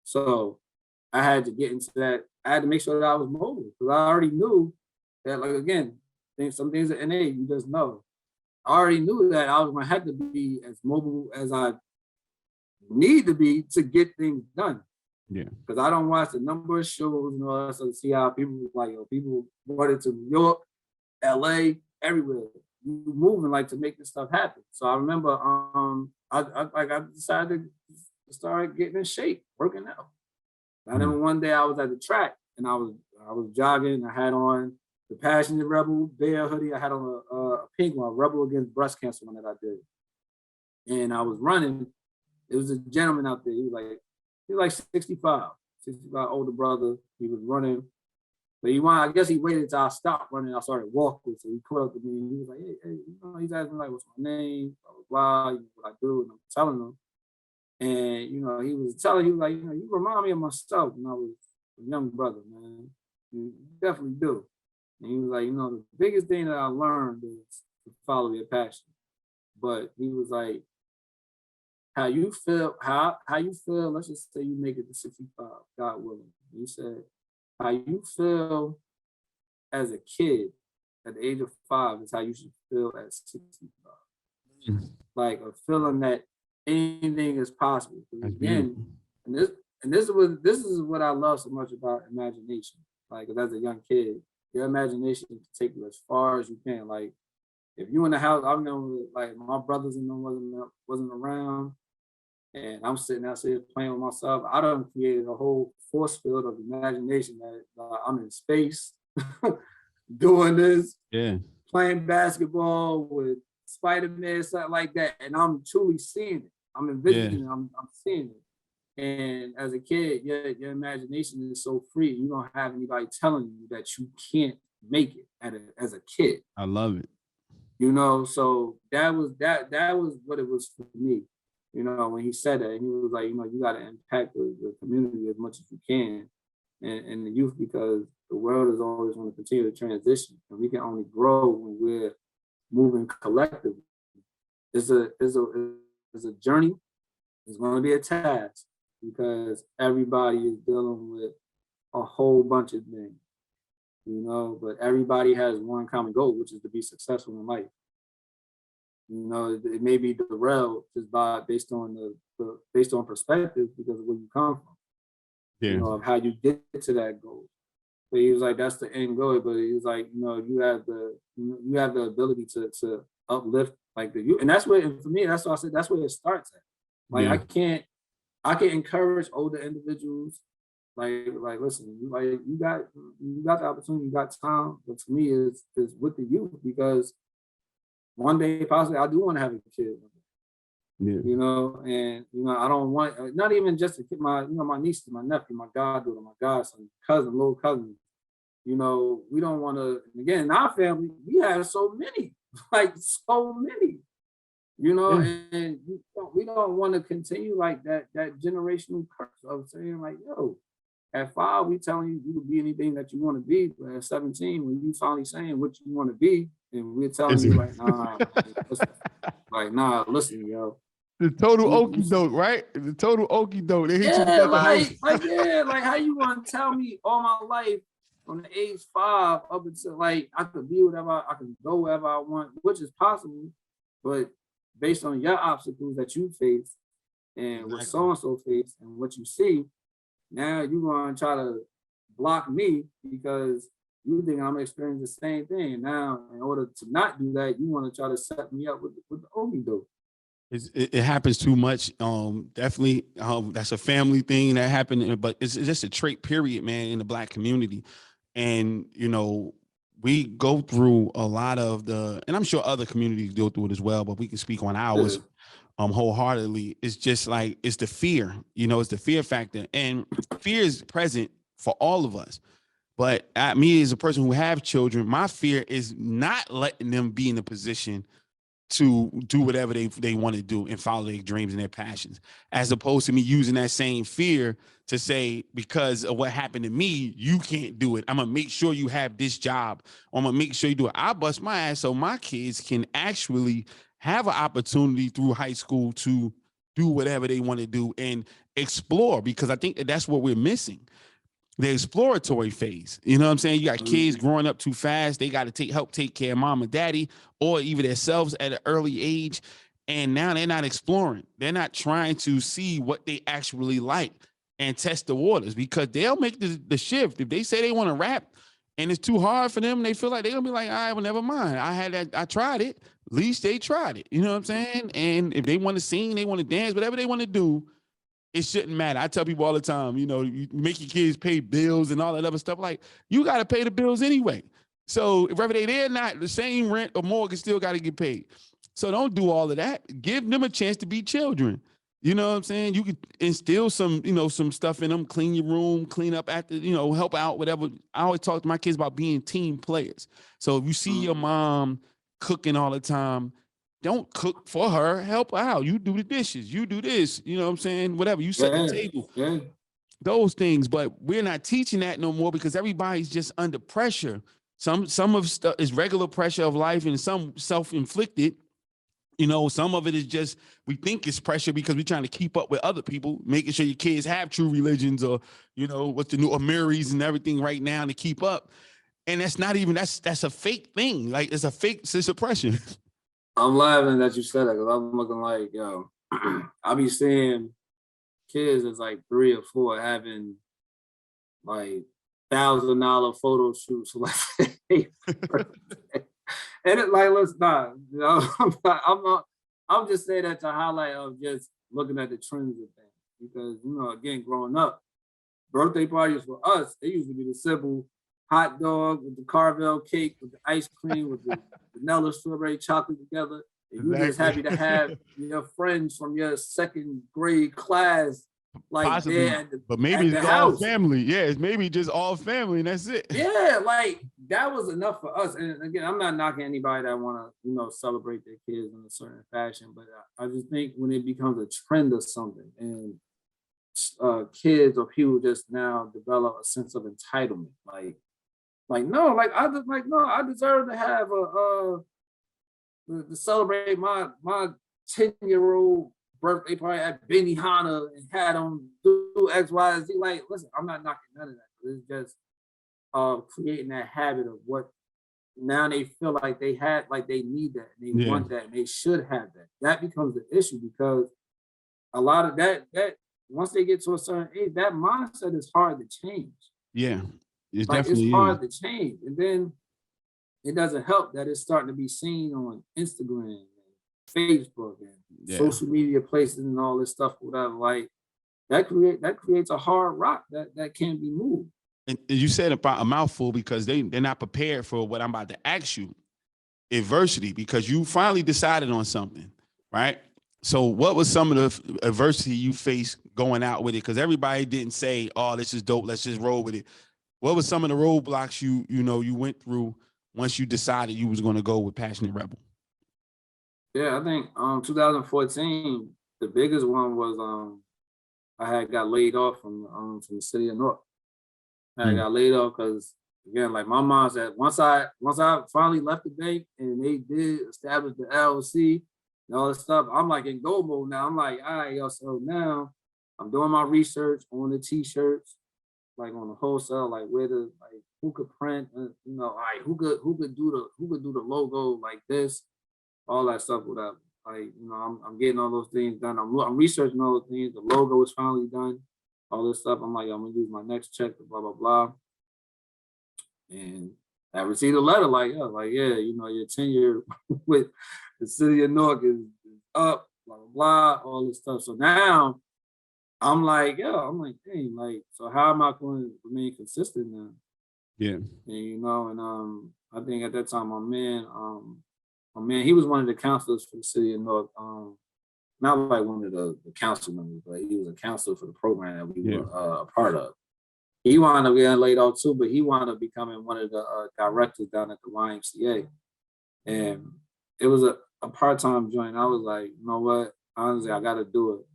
So I had to get into that. I had to make sure that I was mobile because I already knew that, like, again, some things are innate, you just know. I already knew that I was going to have to be as mobile as I need to be to get things done. Yeah. Because I don't watch the number of shows and all that stuff to see how people like, people brought it to New York, LA, everywhere. You moving like to make this stuff happen. So I remember I decided to start getting in shape, working out. I remember one day I was at the track and I was jogging. I had on the Passionate Rebel Bear hoodie. I had on a pink one, Rebel Against Breast Cancer one that I did. And I was running. It was a gentleman out there. He was like 65 older brother. He was running. But I guess he waited until I stopped running. I started walking. So he caught up to me and he was like, hey, you know, he's asking me like, what's my name? Blah, blah, what I do. And I'm telling him. And, you know, he was like, you know, you remind me of myself when I was a young brother, man. You definitely do. And he was like, you know, the biggest thing that I learned is to follow your passion. But he was like, how you feel, let's just say you make it to 65, God willing. He said, how you feel as a kid at the age of 5 is how you should feel at 65. Like a feeling that anything is possible. Again, and this is what I love so much about imagination. Like, as a young kid, your imagination can take you as far as you can. Like, if you in the house, I remember like my brothers and them wasn't around, and I'm sitting outside playing with myself. I done created a whole force field of imagination that I'm in space, doing this, playing basketball with Spider-Man, something like that, and I'm truly seeing it. I'm envisioning it. I'm seeing it. And as a kid, your imagination is so free. You don't have anybody telling you that you can't make it as a kid. I love it. You know, so that was what it was for me. You know, when he said that, and he was like, you know, you got to impact the community as much as you can, and the youth, because the world is always going to continue to transition, and we can only grow when we're moving collectively. It's a journey. It's going to be a task because everybody is dealing with a whole bunch of things, you know, but everybody has one common goal, which is to be successful in life. You know, it may be derailed just based on perspective because of where you come from. Yeah. You know, of how you get to that goal. But he was like, that's the end goal. But he was like, you know, you have the ability to uplift like the youth. And that's where, and for me, that's why I said that's where it starts at. Like, I can encourage older individuals, like listen, you got the opportunity, you got time, but to me is with the youth, because one day possibly I do want to have a kid. Yeah. You know, and you know, I don't want not even just to get my niece, my nephew, my goddaughter, my godson, cousin, little cousin. You know, we don't want to. Again, in our family, we have so many, like so many. You know, and we don't want to continue like that generational curse of saying like, yo, at 5 we telling you can be anything that you want to be, but at 17 when you finally saying what you want to be, and we're telling you like, nah, listen, yo. The total okie doke, right? The total okie doke. They hit you like how you want to tell me all my life from the age 5 up until like I could be whatever, I can go wherever I want, which is possible, but based on your obstacles that you face and what so-and-so faced and what you see, now you're going to try to block me because you think I'm experiencing the same thing. And now, in order to not do that, you want to try to set me up with the Ogie dope. It happens too much. Definitely, that's a family thing that happened, but it's just a trait, period, man, in the Black community. And, you know, we go through a lot of and I'm sure other communities go through it as well, but we can speak on ours wholeheartedly. It's just like, it's the fear, you know, it's the fear factor. And fear is present for all of us. But me as a person who have children, my fear is not letting them be in a position to do whatever they want to do and follow their dreams and their passions, as opposed to me using that same fear to say, because of what happened to me, you can't do it. I'm going to make sure you have this job. I'm going to make sure you do it. I bust my ass so my kids can actually have an opportunity through high school to do whatever they want to do and explore, because I think that's what we're missing. The exploratory phase. You know what I'm saying? You got kids growing up too fast. They got to help take care of mom and daddy, or even themselves at an early age. And now they're not exploring. They're not trying to see what they actually like and test the waters, because they'll make the shift. If they say they want to rap and it's too hard for them, they feel like they're going to be like, all right, well, never mind. I tried it. At least they tried it. You know what I'm saying? And if they want to sing, they want to dance, whatever they want to do, it shouldn't matter. I tell people all the time, you know, you make your kids pay bills and all that other stuff. Like, you got to pay the bills anyway. So whether they're or not, the same rent or mortgage still got to get paid. So don't do all of that. Give them a chance to be children. You know what I'm saying? You could instill some, you know, some stuff in them, clean your room, clean up after, you know, help out, whatever. I always talk to my kids about being team players. So if you see your mom cooking all the time, don't cook for her, help her out. You do the dishes, you do this, you know what I'm saying? Whatever, you set the table, those things. But we're not teaching that no more because everybody's just under pressure. Some of stuff is regular pressure of life and some self-inflicted. You know, some of it is just, we think it's pressure because we're trying to keep up with other people, making sure your kids have true religions or, you know, what's the new Amiris and everything right now to keep up. And that's not even, that's a fake thing. Like, it's a fake sense of pressure. I'm laughing that you said that because I'm looking like, yo, I be seeing kids that's like 3 or 4 having like $1,000 photo shoots, like, and it like, let's not, you know, I'm just saying that to highlight of just looking at the trends of things, because, you know, again, growing up, birthday parties for us, they used to be the simple hot dog with the Carvel cake, with the ice cream, with the vanilla strawberry chocolate together. And you're just happy to have your friends from your 2nd grade class, like, possibly, there at the, but maybe it's all family. Yeah, it's maybe just all family, and that's it. Yeah, like, that was enough for us. And again, I'm not knocking anybody that want to, you know, celebrate their kids in a certain fashion, but I just think when it becomes a trend or something, and kids or people just now develop a sense of entitlement, no, like, I deserve to have to celebrate my 10-year-old birthday party at Benihana and had them do X, Y, and Z. Like, listen, I'm not knocking none of that. It's just creating that habit of what now they feel like they had, like they need that, and they want that, and they should have that. That becomes the issue, because a lot of that once they get to a certain age, that mindset is hard to change. Yeah, it's hard to change. And then it doesn't help that it's starting to be seen on Instagram and Facebook and social media places and all this stuff, whatever. Like, that creates a hard rock that can't be moved. And you said about a mouthful, because they're not prepared for what I'm about to ask you. Adversity, because you finally decided on something, right? So what was some of the adversity you faced going out with it? Because everybody didn't say, oh, this is dope, let's just roll with it. What was some of the roadblocks you went through once you decided you was going to go with Passionate Rebel? Yeah, I think 2014, the biggest one was I had got laid off from the city of Newark. I got laid off because, again, like my mom said, once I finally left the bank and they did establish the LLC and all this stuff, I'm like in go mode now. I'm like, all right, yo, so now I'm doing my research on the t-shirts, like on the wholesale, like who could print, you know, all right, who could do the logo like this, all that stuff, whatever. Like, I'm getting all those things done. I'm researching all those things. The logo is finally done. All this stuff. I'm like, I'm gonna use my next check, blah, blah, blah. And I received a letter like, yeah, your tenure with the city of Newark is up, blah, blah, blah, all this stuff. So now I'm like, dang, like, so how am I going to remain consistent now? Yeah. And I think at that time, my man, he was one of the counselors for the city of Newark. Not like one of the council members, but he was a counselor for the program that we were a part of. He wound up getting laid off too, but he wound up becoming one of the directors down at the YMCA. And it was a part-time joint. I was like, you know what? Honestly, I got to do it.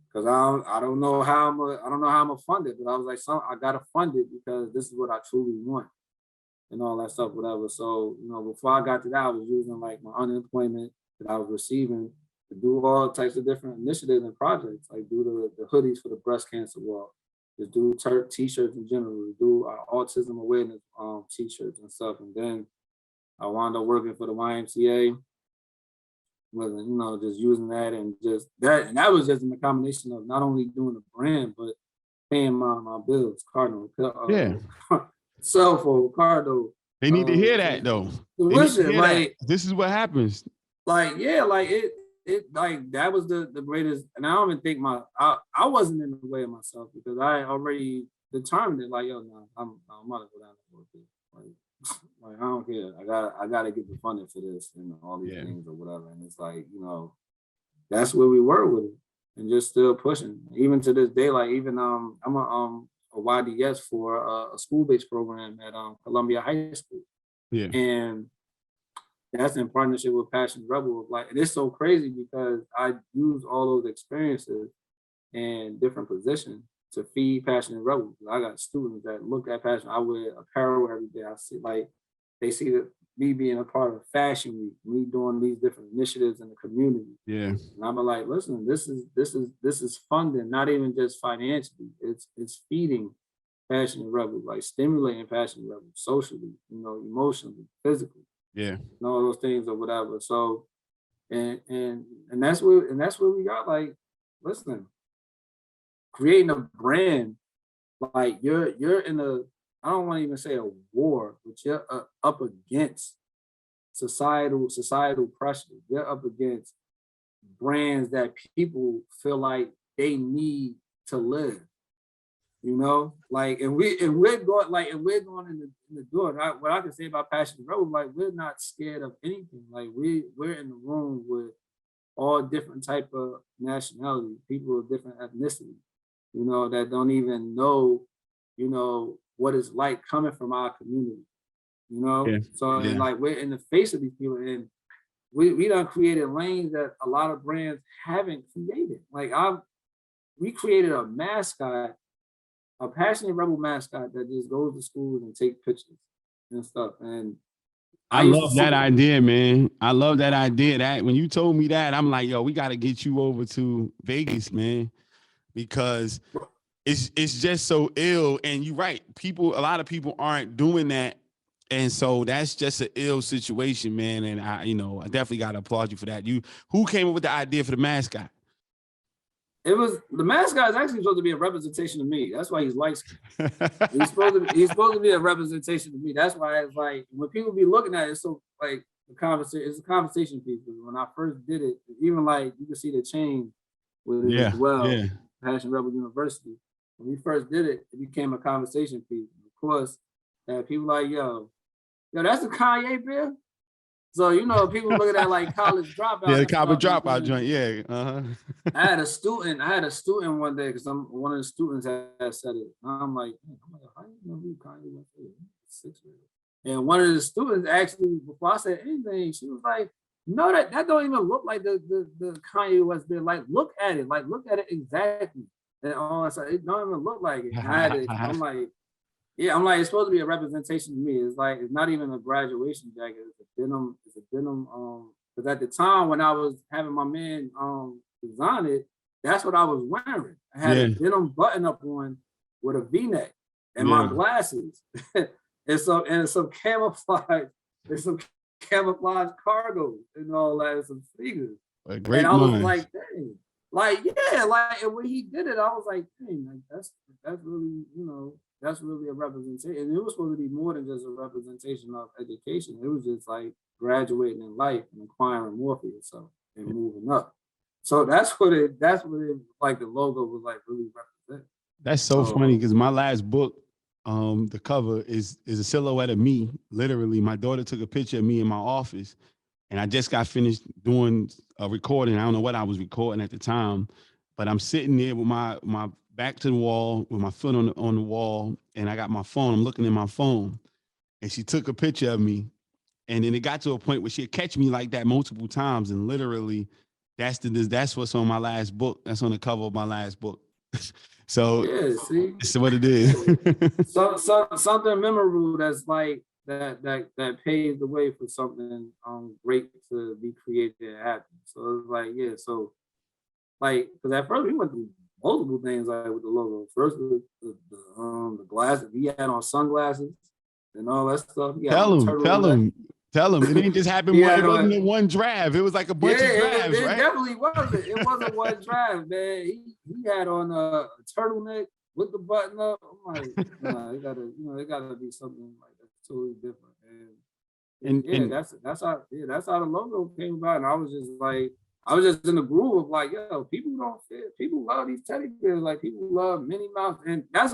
Because I don't know how I'm gonna fund it, but I was like, I gotta fund it because this is what I truly want, and all that stuff, whatever. So before I got to that, I was using like my unemployment that I was receiving to do all types of different initiatives and projects, like do the hoodies for the breast cancer walk, just do t-shirts in general, do autism awareness t-shirts and stuff, and then I wound up working for the YMCA. Just using that and just that, and that was just in the combination of not only doing the brand but paying my bills, Cardinal, cell phone, Cardo. They need to hear that though. Tuition, like this is what happens. Like like it like that was the greatest, and I don't even think I wasn't in the way of myself because I already determined it. Like I'm gonna go down the road. Like I don't care. I gotta get the funding for this and all these things or whatever. And it's like, that's where we were with it. And just still pushing. Even to this day, like even I'm a YDS for a school-based program at Columbia High School. Yeah. And that's in partnership with Passion Rebel. Like, and it's so crazy because I use all those experiences in different positions to feed Passion Rebel. I got students that look at Passion. I wear apparel every day. I see they see that me being a part of Fashion Week, me doing these different initiatives in the community. Yeah. And I'm like, listen, this is funding, not even just financially. It's feeding Passion Rebel, like stimulating Passion Rebel socially, emotionally, physically. Yeah. And all those things or whatever. So and that's where we got like, listen, creating a brand, like you're in I don't want to even say a war, but you're up against societal pressure. You're up against brands that people feel like they need to live. Like, and we're going in the door. What I can say about Passion Rebel, like we're not scared of anything. Like we're in the room with all different type of nationality, people of different ethnicity, that don't even know, what it's like coming from our community, So and like we're in the face of these people, and we done created lanes that a lot of brands haven't created. Like we created a mascot, a Passionate Rebel mascot that just goes to schools and take pictures and stuff. And I love that idea, man. I love that idea. That when you told me that, I'm like, yo, we got to get you over to Vegas, man, because it's just so ill. And you're right. A lot of people aren't doing that. And so that's just an ill situation, man. And I definitely got to applaud you for that. Who came up with the idea for the mascot? It was the mascot is actually supposed to be a representation of me. That's why he's light skinned. He's supposed to be a representation of me. That's why it's like when people be looking at it, it's so like it's a conversation piece. When I first did it, even like you can see the change with it as well. Yeah. Passion Rebel University. When we first did it, it became a conversation piece. Of course, people like, yo, that's a Kanye bill. So, people looking at like college dropout. Yeah, the college dropout joint. Yeah. Uh-huh. I had a student one day because one of the students had said it. And I'm like, how do you know who Kanye was? 6th grade. And one of the students actually, before I said anything, she was like, no, that don't even look like the Kanye West bill. Like, look at it exactly. And all that stuff. It don't even look like it. And I'm like, it's supposed to be a representation of me. It's like, it's not even a graduation jacket. It's a denim. Because at the time when I was having my man design it, that's what I was wearing. I had a denim button up on with a V-neck and my glasses. and some camouflage cargo and all that, and some sneakers. A great and I was mind. like, dang, like, yeah, like, and when he did it, I was like, dang, like, that's really, you know, that's really a representation. And it was supposed to be more than just a representation of education. It was just like graduating in life and acquiring more for yourself and moving up. So that's what it, like the logo was like really represent. That's so funny because my last book, the cover is a silhouette of me. Literally, my daughter took a picture of me in my office, and I just got finished doing a recording. I don't know what I was recording at the time, but I'm sitting there with my back to the wall, with my foot on the wall, and I got my phone. I'm looking at my phone, and she took a picture of me, and then it got to a point where she'd catch me like that multiple times, and literally, that's what's on my last book. That's on the cover of my last book. So yeah, see, it's what it is. something memorable that's like that paved the way for something great to be created and happen. So it's like, yeah, so like, because at first we went through multiple things like with the logo. First the glasses, he had on sunglasses and all that stuff. He had on Tell him. It didn't just happen. It wasn't in one drive. It was like a bunch of drafts, it right? definitely wasn't. It wasn't one drive, man. He had on a turtleneck with the button up. I'm like, nah, it gotta be something like that's totally different. And that's how the logo came about. And I was just in the groove of like, yo, people love these teddy bears, like people love Minnie Mouse. And it was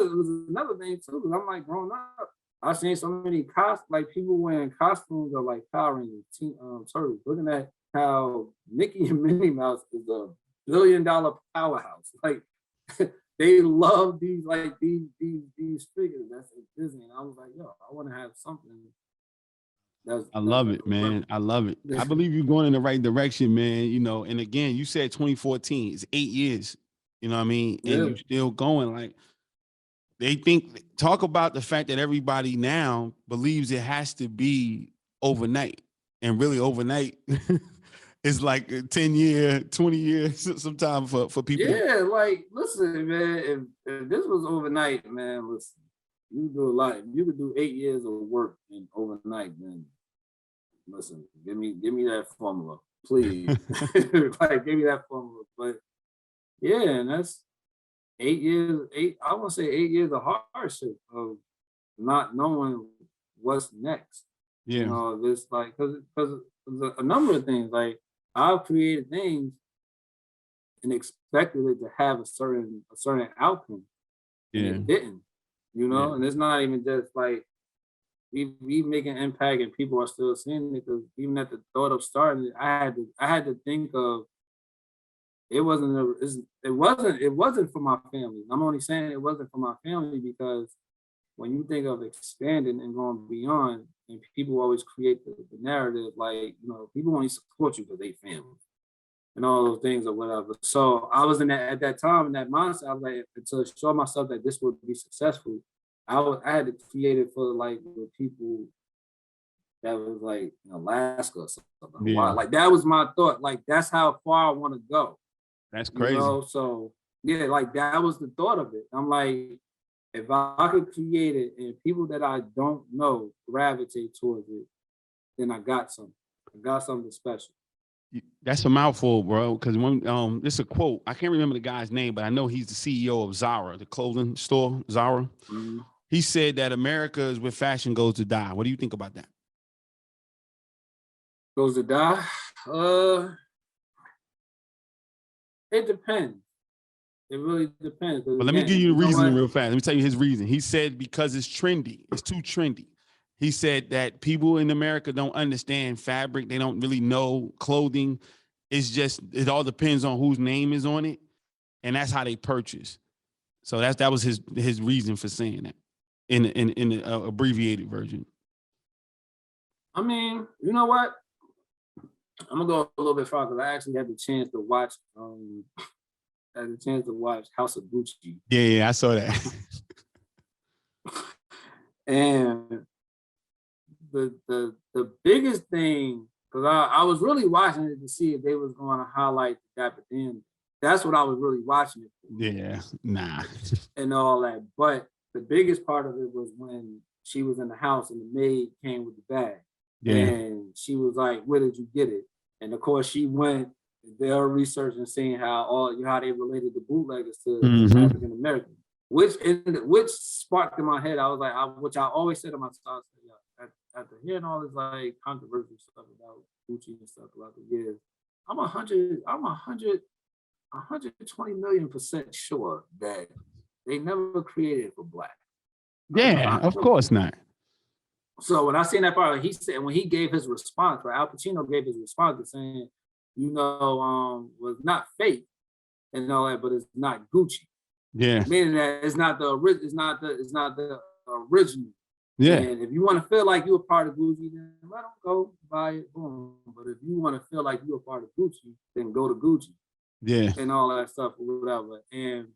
another thing too, because I'm like growing up, I've seen so many like people wearing costumes of like Power Rangers, Turtles, looking at how Mickey and Minnie Mouse is a $1 billion powerhouse. Like they love these figures that's at Disney. And I was like, yo, I want to have something. I love it, man. I love it. I believe you're going in the right direction, man. You know, and again, you said 2014. It's 8 years. You know what I mean? And you're still going. Like, talk about the fact that everybody now believes it has to be overnight, and really overnight is like a 10-year, 20 years sometimes for people. Yeah, like, listen, man, if this was overnight, man, listen, you do a lot. If you could do 8 years of work in overnight, then listen, give me that formula, please. Like, give me that formula. But yeah, and that's 8 years, I want to say 8 years of hardship of not knowing what's next. Yeah. You know, this like because a number of things, like I've created things and expected it to have a certain outcome. And it didn't, you know, and it's not even just like we make an impact and people are still seeing it, because even at the thought of starting it, I had to think of it wasn't for my family. I'm only saying it wasn't for my family because when you think of expanding and going beyond, and people always create the narrative, like, you know, people only support you because they family and all those things or whatever. So I was at that time in that mindset. I was like, to show myself that this would be successful, I had to create it for like the people that was like in Alaska or something. Yeah. Like that was my thought. Like that's how far I want to go. That's crazy. You know? So yeah, like that was the thought of it. I'm like, if I could create it and people that I don't know gravitate towards it, then I got something. I got something special. That's a mouthful, bro. Because when this is a quote. I can't remember the guy's name, but I know he's the CEO of Zara, the clothing store, Zara. Mm-hmm. He said that America is where fashion goes to die. What do you think about that? Goes to die? It depends. It really depends. But let me give you the reason real fast. Let me tell you his reason. He said because it's trendy. It's too trendy. He said that people in America don't understand fabric. They don't really know clothing. It's just, it all depends on whose name is on it. And that's how they purchase. So that was his reason for saying that in the abbreviated version. I mean, you know what? I'm gonna go a little bit far because I actually had the chance to watch House of Gucci. Yeah, I saw that. And the biggest thing, because I was really watching it to see if they was going to highlight the Dapper Dan. That's what I was really watching it for. Yeah, nah. And all that. But the biggest part of it was when she was in the house and the maid came with the bag. Yeah. And she was like, where did you get it? And of course she went their research and seeing how they related the bootleggers to Mhm. African American, which sparked in my head. I was like, which I always said to myself, after hearing all this like controversial stuff about Gucci and stuff throughout the years, I'm 120 million% sure that they never created it for Black. Yeah, of course not. So when I seen that part, he said, when he gave his response, right, Al Pacino gave his response to saying, was not fake and all that, but it's not Gucci. Yeah. Meaning that it's not the original. Yeah. And if you want to feel like you're a part of Gucci, then let them go buy it, boom. But if you want to feel like you're a part of Gucci, then go to Gucci. Yeah. And all that stuff or whatever. And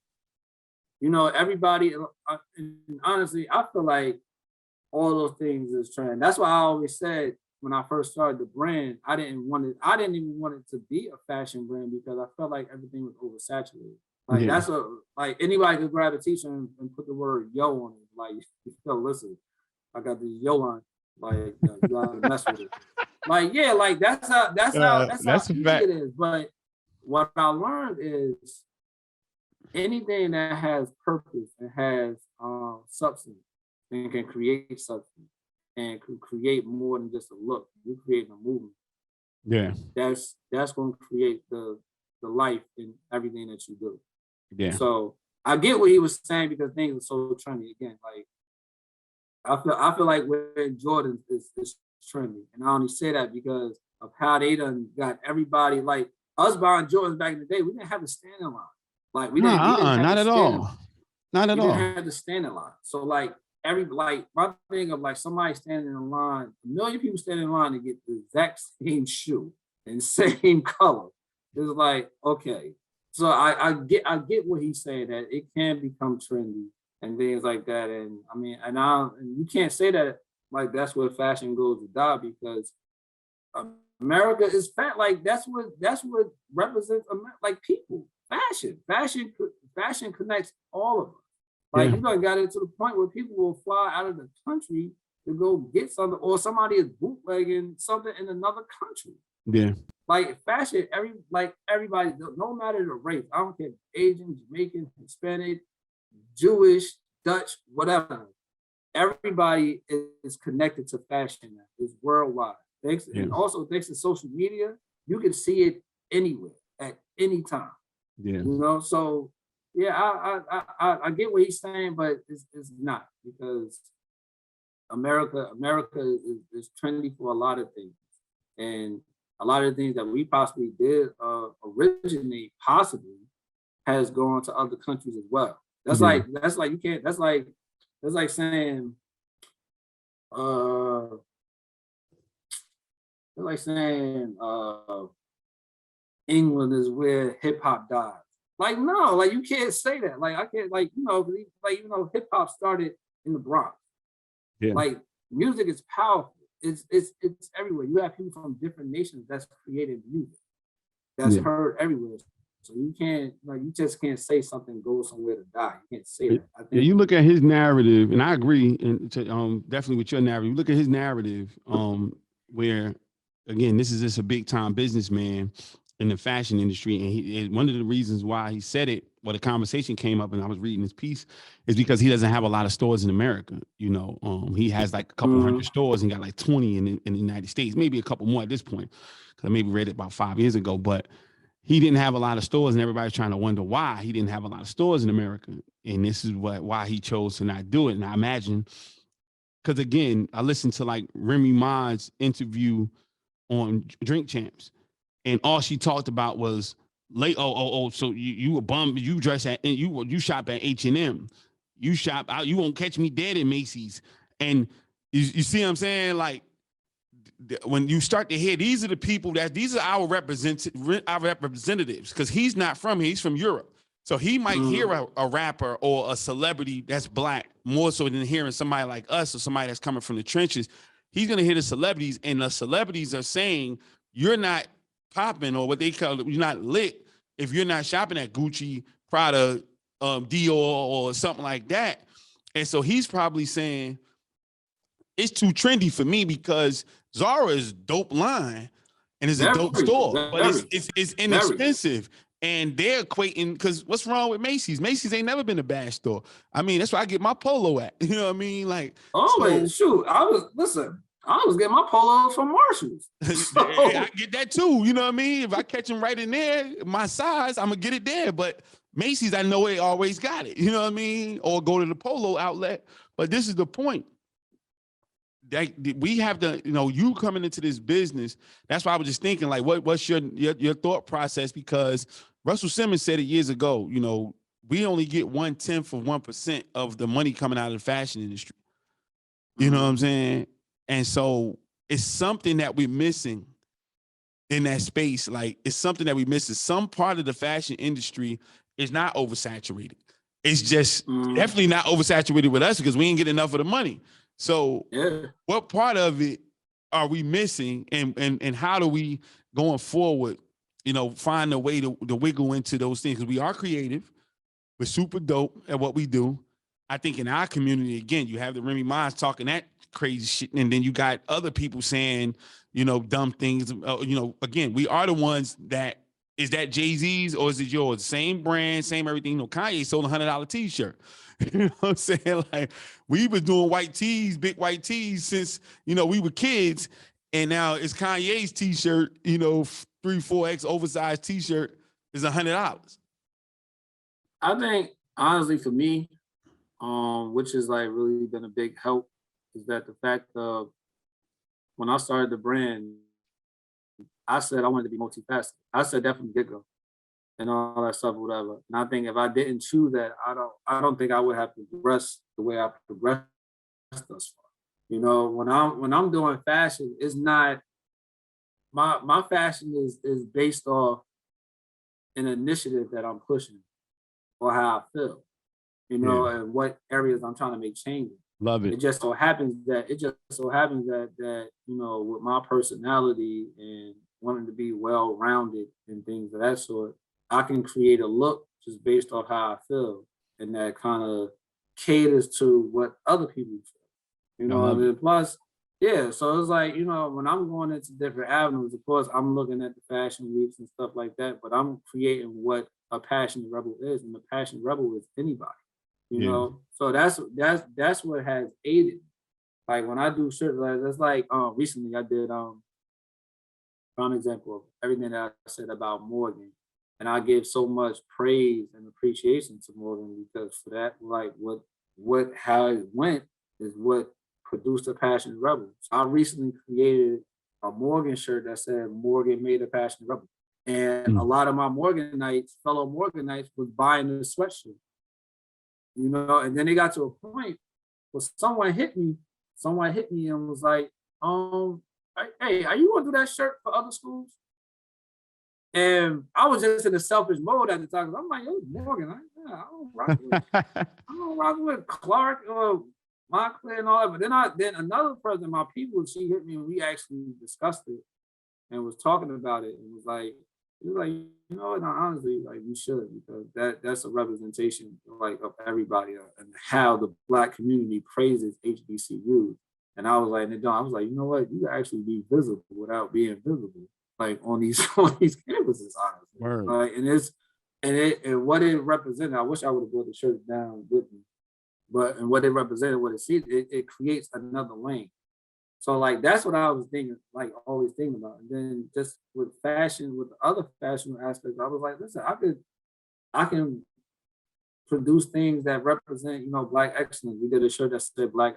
everybody, and honestly, I feel like all those things is trend. That's why I always said when I first started the brand, I didn't even want it to be a fashion brand because I felt like everything was oversaturated. Like that's like anybody could grab a t-shirt and put the word yo on it. Like, listen, I got this yo on. Like, you gotta mess with it. Like, yeah, like that's how easy it is. But what I learned is anything that has purpose and has substance and can create substance and can create more than just a look. You're creating a movement. Yeah. That's going to create the life in everything that you do. Yeah. So I get what he was saying because things are so trendy. Again, like I feel like wearing Jordan is trendy. And I only say that because of how they done got everybody, like us buying Jordans back in the day, we didn't have to stand in line. Like we didn't have not at all. Not at all. We didn't have to stand in line. So like my thing of like somebody standing in line, a million people standing in line to get the exact same shoe and same color. It's like, okay. So I get what he's saying, that it can become trendy and things like that. And I mean, and you can't say that like that's where fashion goes to die, because America is fat. Like that's what represents like people. Fashion connects all of us. Like you got it to the point where people will fly out of the country to go get something, or somebody is bootlegging something in another country. Yeah. Like fashion, everybody, no matter the race, I don't care, Asian, Jamaican, Hispanic, Jewish, Dutch, whatever. Everybody is connected to fashion now. It's worldwide. And also thanks to social media, you can see it anywhere at any time. Yeah. So yeah, I get what he's saying, but it's not, because America is trendy for a lot of things, and a lot of the things that we possibly did originate possibly has gone to other countries as well. That's like you can't. That's like saying England is where hip hop died. Like, no, like you can't say that. Like I can't, like hip hop started in the Bronx. Yeah. Like music is powerful. It's everywhere. You have people from different nations that's creating music that's heard everywhere. So you just can't say something goes somewhere to die. You can't say that. I think you look at his narrative, and I agree, and definitely with your narrative. You look at his narrative, where again, this is just a big time businessman in the fashion industry, and one of the reasons why he said it, the conversation came up, and I was reading his piece, is because he doesn't have a lot of stores in America. He has like a couple hundred stores and got like 20 in the United States, maybe a couple more at this point, because I maybe read it about 5 years ago, but he didn't have a lot of stores, and everybody's trying to wonder why he didn't have a lot of stores in America. And this is why he chose to not do it. And I imagine, because again, I listened to like Remy Ma's interview on Drink Champs, and all she talked about was so you a bum, you dress at, and you shop at H&M, you shop out, you won't catch me dead in Macy's. And you see what I'm saying? Like, when you start to hear, these are the people these are our representatives, because he's not from here, he's from Europe. So he might hear a rapper or a celebrity that's Black more so than hearing somebody like us or somebody that's coming from the trenches. He's going to hear the celebrities, and the celebrities are saying, you're not popping, or what they call it, you're not lit if you're not shopping at Gucci, Prada, Dior, or something like that. And so he's probably saying, it's too trendy for me, because Zara is dope line, and it's a dope store, but it's very. inexpensive. And they're equating, because what's wrong with Macy's? Macy's ain't never been a bad store. I mean, that's where I get my polo at. You know what I mean? Like, always. Shoot, I was getting my polo from Marshalls. So. I get that too. You know what I mean? If I catch them right in there, my size, I'm gonna get it there. But Macy's, I know they always got it. You know what I mean? Or go to the polo outlet. But this is the point. That we have to, you know, you coming into this business. That's why I was just thinking, like, what's your thought process? Because Russell Simmons said it years ago. You know, we only get 1/10 of 1% of the money coming out of the fashion industry. You know what I'm saying? And so it's something that we're missing in that space. Like, it's something that we miss. Some part of the fashion industry is not oversaturated. It's just definitely not oversaturated with us because we ain't getting enough of the money. So what part of it are we missing, and how do we, going forward, you know, find a way to wiggle into those things? Because we are creative. We're super dope at what we do. I think in our community, again, you have the Remy Miles talking that crazy shit, and then you got other people saying, you know, dumb things. You know, again, we are the ones that, is that Jay-Z's or is it yours? Same brand, same everything. You know, Kanye sold a $100 t-shirt. You know what I'm saying? Like, we was doing white tees, big white tees since, you know, we were kids. And now it's Kanye's t-shirt, you know, 3-4X oversized t-shirt is $100. I think, honestly, for me, which has like really been a big help, is that the fact of when I started the brand, I said I wanted to be multifaceted. I said that from the get-go and all that stuff, whatever. And I think if I didn't choose that, I don't think I would have progressed the way I progressed thus far. You know, when I'm doing fashion, it's not my fashion is based off an initiative that I'm pushing or how I feel, you know, and what areas I'm trying to make changes. Love it. It just so happens that you know, with my personality and wanting to be well-rounded and things of that sort, I can create a look just based off how I feel, and that kind of caters to what other people feel. You know, and then plus, so it's like, you know, when I'm going into different avenues, of course, I'm looking at the fashion weeks and stuff like that, but I'm creating what a passionate rebel is, and a passionate rebel is anybody. You know, so that's what has aided. Like when I do shirts, like that's like recently I did prime example of everything that I said about Morgan. And I give so much praise and appreciation to Morgan, because for that, like how it went is what produced a passionate rebel. So I recently created a Morgan shirt that said Morgan made a passionate rebel. And a lot of my fellow Morganites was buying the sweatshirt. You know, and then it got to a point where someone hit me and was like, hey, are you gonna do that shirt for other schools? And I was just in a selfish mode at the time. I'm like, yo, Morgan, I don't rock with Clark or Montclair and all that. But then another person, my people, she hit me and we actually discussed it and was talking about it, and was like, you know, and honestly, like, you should, because that's a representation like of everybody and how the Black community praises HBCUs. And I was like, you know what, you can actually be visible without being visible, like on these campuses, honestly. And what it represented, I wish I would have brought the shirt down with me, but and what it represented, it creates another lane. So like that's what I was thinking, like always thinking about. And then just with fashion, with the other fashion aspects, I was like, listen, I can produce things that represent, you know, Black excellence. We did a shirt that said Black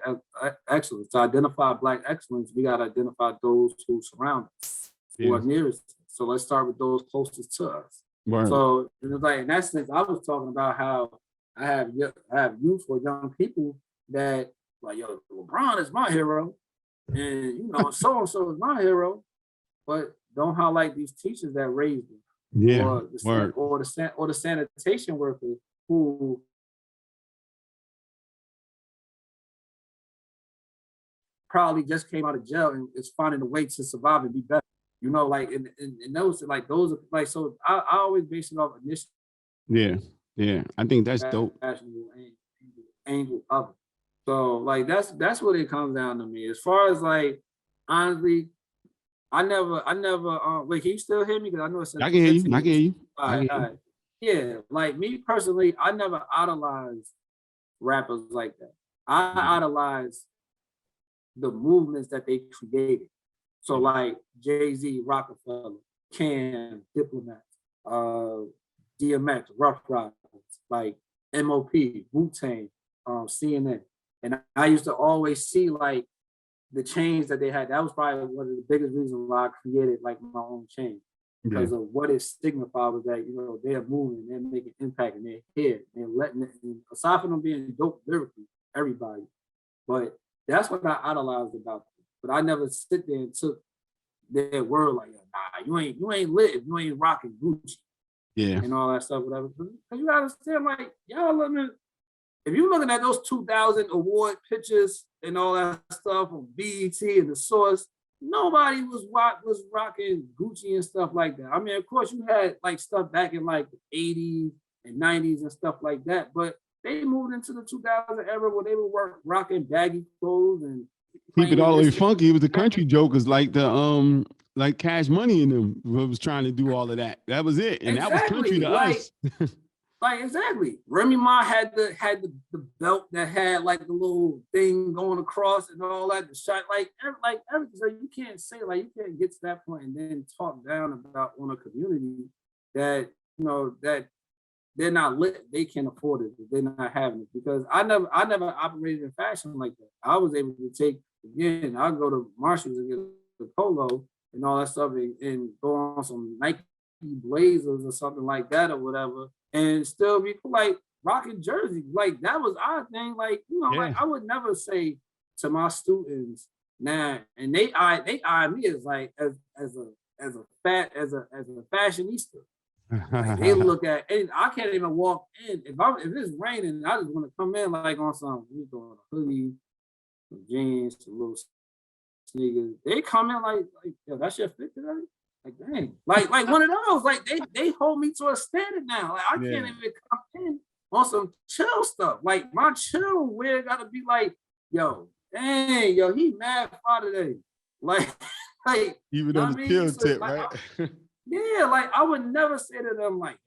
excellence. To identify Black excellence, we got to identify those who surround us, who are nearest. So let's start with those closest to us. So it was like, in that sense, I was talking about how I have youth or young people that like, yo, LeBron is my hero. And you know, so and so is my hero, but don't highlight these teachers that raised them, or the sanitation workers who probably just came out of jail and is finding a way to survive and be better. You know, like and those are like, so I always base it off initiative. Yeah, I think that's dope. Angel of it. So like that's what it comes down to me. As far as like, honestly, I never, wait, can you still hear me? Because I know it said I can hear you. I can hear you. All right, all right. Yeah, like me personally, I never idolized rappers like that. I idolize the movements that they created. So like Jay-Z, Rockefeller, Cam, Diplomat, DMX, Rough Riders, like MOP, Wu-Tang, CNN. And I used to always see like the chains that they had. That was probably one of the biggest reasons why I created like my own chain. Because of what it signified was that, you know, they're moving, they're making impact, and they're here, they're letting it, and aside from them being dope lyrically, everybody. But that's what I idolized about them. But I never sit there and took their word like, nah, you ain't lit if you ain't rocking Gucci and all that stuff, whatever. Because you gotta understand, like, y'all looking, if you're looking at those 2000 award pictures and all that stuff on BET and the Source, nobody was rocking Gucci and stuff like that. I mean, of course, you had like stuff back in like the 80s and 90s and stuff like that, but they moved into the 2000 era where they were rocking baggy clothes and keep it all the way funky. It was the country jokers like the like Cash Money in them was trying to do all of that. That was it, and that was country to us. Like exactly. Remy Ma had the belt that had like the little thing going across and all that, the shot, like everything. So you can't say, like, you can't get to that point and then talk down about on a community that, you know, that they're not lit, they can't afford it, they're not having it. Because I never operated in fashion like that. I was able to take, again, I'll go to Marshalls and get the polo and all that stuff and go on some Nike Blazers or something like that or whatever, and still be like rocking jerseys. Like that was our thing. Like, you know, like I would never say to my students now, and they eye me as like as a fashionista. Like they look at, and I can't even walk in if it's raining. I just want to come in like on some, we doing a hoodie, some jeans, some little sneakers. They come in like yo, that's your fit today. Like dang, like one of those. Like they hold me to a standard now. Like I can't even come in on some chill stuff. Like my chill wear gotta be like, yo, dang, yo, he mad far today. Like even on the chill tip, like, right? Yeah, like I would never say to them like,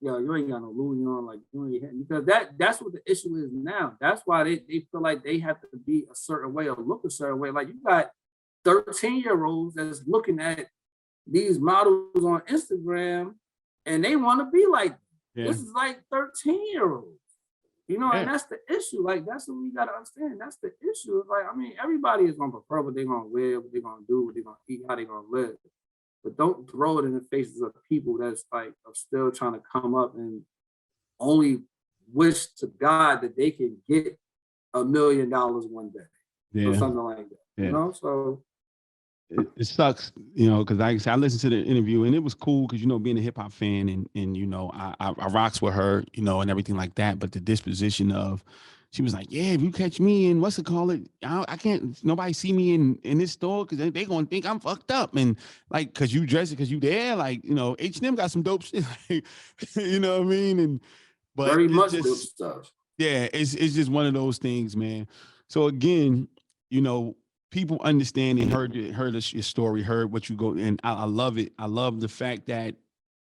yo, you ain't got no Louis on, like you ain't hitting, because that's what the issue is now. That's why they feel like they have to be a certain way or look a certain way. Like you got 13-year-olds that's looking at these models on Instagram and they want to be like, this is like 13-year-olds. You know, and that's the issue. Like that's what we gotta understand. That's the issue. It's like, I mean, everybody is gonna prefer what they're gonna wear, what they're gonna do, what they're gonna eat, how they're gonna live. But don't throw it in the faces of people that's like are still trying to come up and only wish to God that they can get $1 million one day or something like that. You know, so it sucks, you know, because like I said, I listened to the interview and it was cool because, you know, being a hip hop fan and you know, I rocks with her, you know, and everything like that. But the disposition of, she was like, yeah, if you catch me in what's it called? I can't, nobody see me in this store because they gonna think I'm fucked up. And like, cause you dress it, cause you there, like, you know, H&M got some dope shit, like, you know what I mean? And but very much just, dope stuff. Yeah, it's just one of those things, man. So again, you know, people understand and heard your story, heard what you go, and I love it. I love the fact that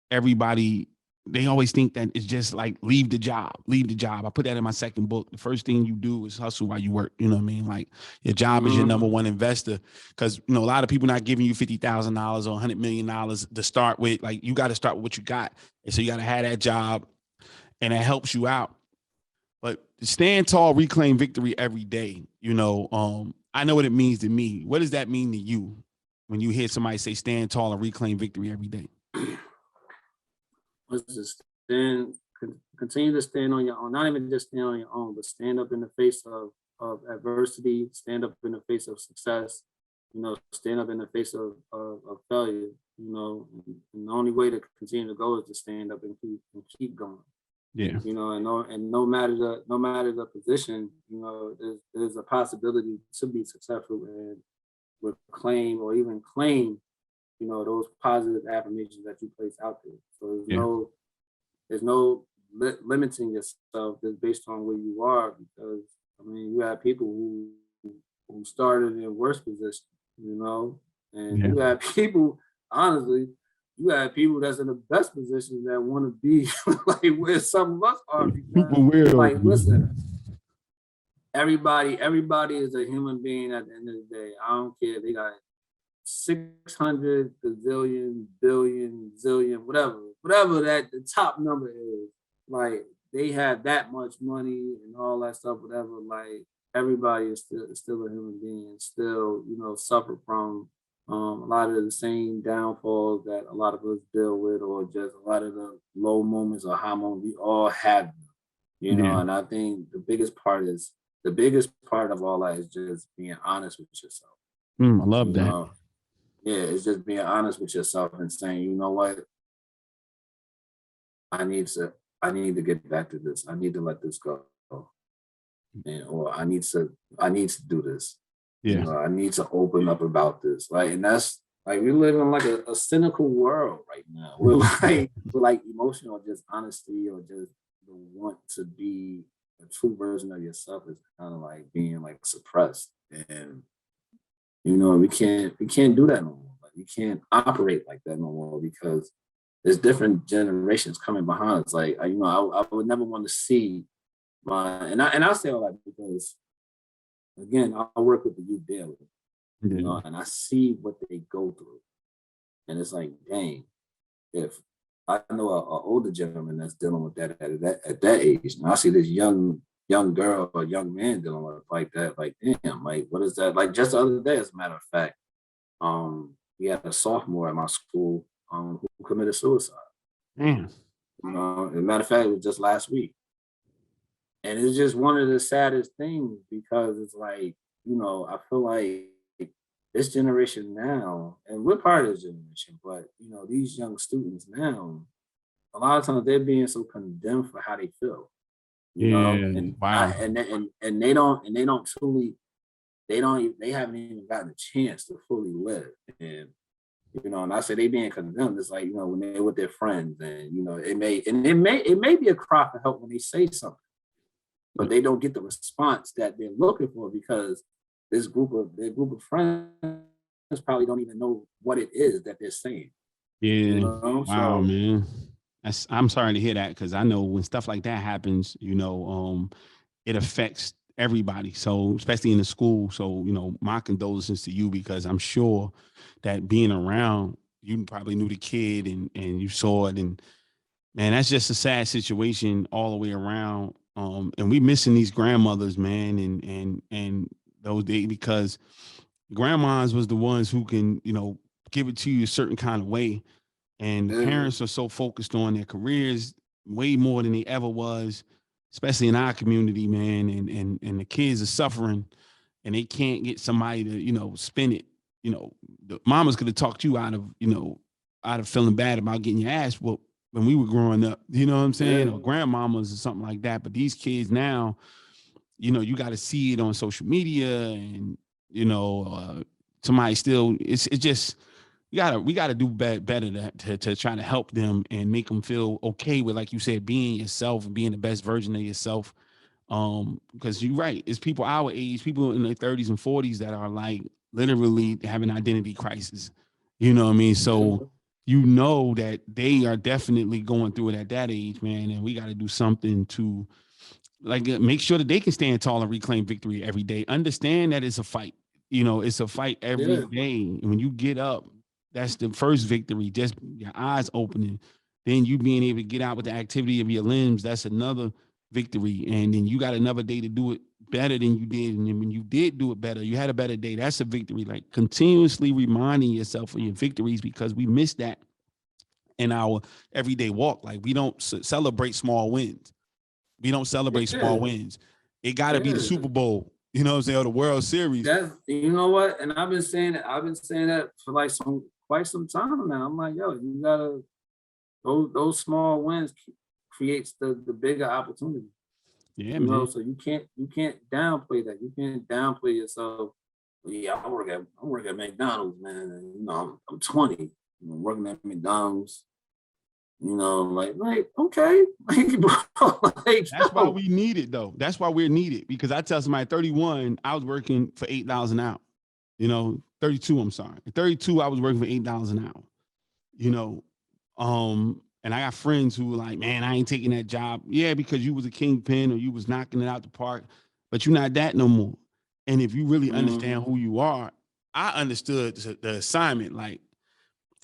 everybody, they always think that it's just like leave the job. I put that in my second book. The first thing you do is hustle while you work. You know what I mean? Like your job is your number one investor, because you know a lot of people not giving you $50,000 or $100 million to start with. Like you got to start with what you got, and so you got to have that job, and that helps you out. But stand tall, reclaim victory every day. You know, I know what it means to me. What does that mean to you when you hear somebody say stand tall and reclaim victory every day? Let's just continue to stand on your own. Not even just stand on your own, but stand up in the face of adversity, stand up in the face of success, you know, stand up in the face of failure, you know, and the only way to continue to go is to stand up and keep going. Yeah. You know, and no matter the position, you know, there's a possibility to be successful and reclaim or even claim, you know, those positive affirmations that you place out there. So there's no limiting yourself just based on where you are, because I mean you have people who started in worse positions, you know, And you have people, honestly, you have people that's in the best position that want to be like where some of us are. Super weird. Like, listen, everybody is a human being at the end of the day. I don't care. They got 600 gazillion, billion, zillion, whatever that the top number is. Like, they have that much money and all that stuff, whatever. Like, everybody is still a human being, still, suffer from a lot of the same downfalls that a lot of us deal with, or just a lot of the low moments or high moments. We all have them, and I think the biggest part of all that is just being honest with yourself. I love that. Yeah, it's just being honest with yourself and saying, you know what, I need to get back to this. I need to let this go. Or I need to do this. Yeah. I need to open up about this. Like, and that's like, we live in like a cynical world right now. We're like emotional, just honesty, or just the want to be a true version of yourself is kind of like being like suppressed. And we can't do that no more. Like, we can't operate like that no more, because there's different generations coming behind us. Like, I would never want to see and I say all that because, again, I work with the youth daily, and I see what they go through, and it's like, dang, if I know an older gentleman that's dealing with that at that age, and I see this young girl or young man dealing with it like that, like, damn, like, what is that? Like, just the other day, as a matter of fact, we had a sophomore at my school who committed suicide. Damn. As a matter of fact, it was just last week. And it's just one of the saddest things, because it's like, I feel like this generation now, and we're part of this generation, but, these young students now, a lot of times they're being so condemned for how they feel. And wow. And they haven't even gotten a chance to fully live. And, and I say they being condemned, it's like, when they're with their friends, and, it may be a cry for help when they say something, but they don't get the response that they're looking for, because their group of friends probably don't even know what it is that they're saying. Yeah. Wow, man. I'm sorry to hear that, because I know when stuff like that happens, it affects everybody. So, especially in the school. So, my condolences to you, because I'm sure that being around, you probably knew the kid and you saw it, and man, that's just a sad situation all the way around. And we missing these grandmothers, man, and those days, because grandmas was the ones who can, give it to you a certain kind of way. And the parents are so focused on their careers way more than they ever was, especially in our community, man. And the kids are suffering, and they can't get somebody to, spin it. The mamas could have talked you out of feeling bad about getting your ass whooped when we were growing up, you know what I'm saying? Or grandmamas or something like that. But these kids now, you got to see it on social media, and, somebody still, it's just, we gotta do better to try to help them and make them feel okay with, like you said, being yourself and being the best version of yourself. Because you're right, it's people our age, people in their 30s and 40s that are like literally having identity crisis. You know what I mean? So that they are definitely going through it at that age, man. And we got to do something to make sure that they can stand tall and reclaim victory every day. Understand that it's a fight. It's a fight every day. And when you get up, that's the first victory. Just your eyes opening, then you being able to get out with the activity of your limbs. That's another victory. And then you got another day to do it better than you did. And then when you did do it better, you had a better day. That's a victory. Like, continuously reminding yourself of your victories, because we miss that in our everyday walk. Like, we don't celebrate small wins. We don't celebrate small wins. It got to be the Super Bowl, you know what I'm saying, or the World Series. You know what? And I've been saying that for like quite some time now. I'm like, yo, you gotta, those small wins creates the bigger opportunity. Yeah, man. So you can't downplay that. You can't downplay yourself. Yeah, I work at McDonald's, man. I'm 20. I'm working at McDonald's. Okay. That's why we need it, though. That's why we're needed. Because I tell somebody 31, I was working for $8 an hour. 32, I'm sorry. At 32, I was working for $8 an hour, you know. And I got friends who were like, man, I ain't taking that job. Yeah, because you was a kingpin or you was knocking it out the park, but you're not that no more. And if you really understand who you are, I understood the assignment. Like,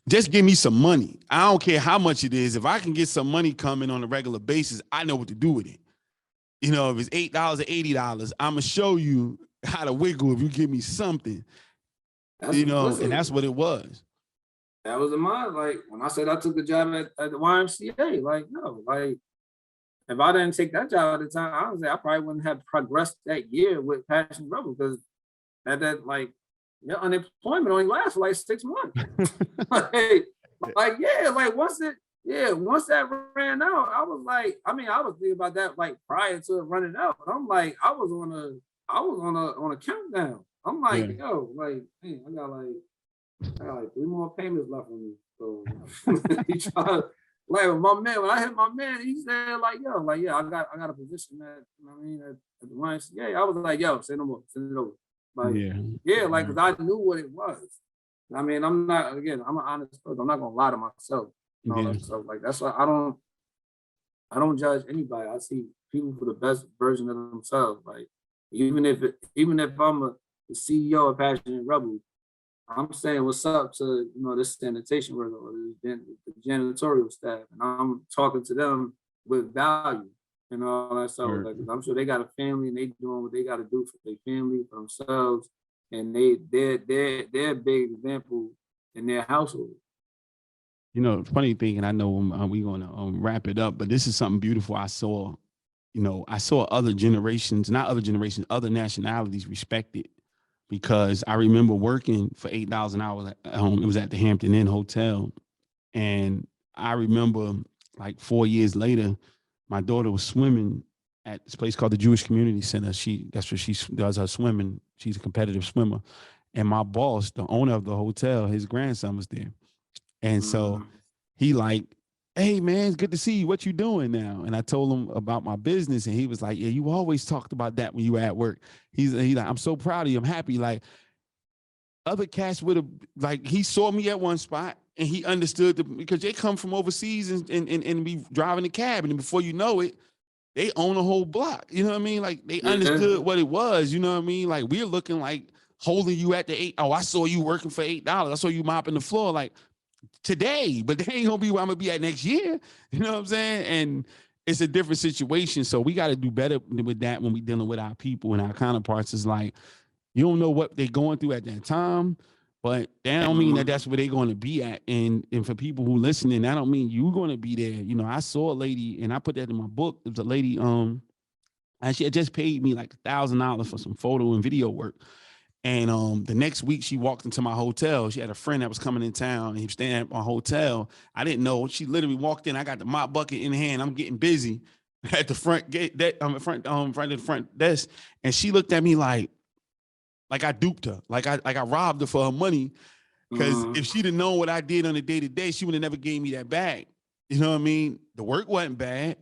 just give me some money. I don't care how much it is. If I can get some money coming on a regular basis, I know what to do with it. You know, if it's $8 or $80, I'm gonna show you how to wiggle if you give me something. You know, and that's what it was. That was in mind. Like when I said I took the job at the YMCA, like no, like if I didn't take that job at the time, honestly, I probably wouldn't have progressed that year with Passion Rebel because at that like your unemployment only lasts for like 6 months. Once that ran out, I was like, I mean, I was thinking about that like prior to it running out. But I'm like, I was on a countdown. I'm like, yo, like, man, I got like 3 more payments left on me. So he tried, like my man, when I hit my man, he said like, yo, like, yeah, I got a position at, you know what I mean, at the YMCA. I was like, yo, say no more, send it over. Like, like, cause I knew what it was. I mean, I'm an honest person. I'm not gonna lie to myself. You know, so like that's why I don't judge anybody. I see people for the best version of themselves. Like even if I'm the CEO of Passionate Rebel, I'm saying what's up to this sanitation worker or the janitorial staff, and I'm talking to them with value and all that stuff. Like, I'm sure they got a family and they doing what they got to do for their family, for themselves, and they're a big example in their household. You know, funny thing, and I know we're going to wrap it up, but this is something beautiful I saw. You know, I saw other nationalities respect it, because I remember working for $8 an hour at home. It was at the Hampton Inn Hotel. And I remember like 4 years later, my daughter was swimming at this place called the Jewish Community Center. That's where she does her swimming. She's a competitive swimmer. And my boss, the owner of the hotel, his grandson was there. And so he like, hey man, it's good to see you. What you doing now? And I told him about my business, and he was like, yeah, you always talked about that when you were at work. He's like, I'm so proud of you. I'm happy. Like other cats would have, like, he saw me at one spot and he understood because they come from overseas and be driving the cab, and before you know it, they own a whole block. You know what I mean? Like they understood what it was. You know what I mean? Like we're looking like holding you at the $8. Oh, I saw you working for $8. I saw you mopping the floor. Like today, but they ain't gonna be where I'm gonna be at next year. You know what I'm saying? And it's a different situation. So we got to do better with that when we dealing with our people and our counterparts. Is like, you don't know what they're going through at that time, but that don't mean that that's where they're going to be at. And for people who listening, that don't mean you're going to be there. You know, I saw a lady, and I put that in my book. It was a lady, and she had just paid me like $1,000 for some photo and video work. And the next week she walked into my hotel. She had a friend that was coming in town, and he was staying at my hotel. I didn't know. She literally walked in. I got the mop bucket in hand. I'm getting busy at the front gate, front of the front desk. And she looked at me like I duped her, like I robbed her for her money. Because if she'd have known what I did on a day-to-day, she would have never gave me that bag. You know what I mean? The work wasn't bad,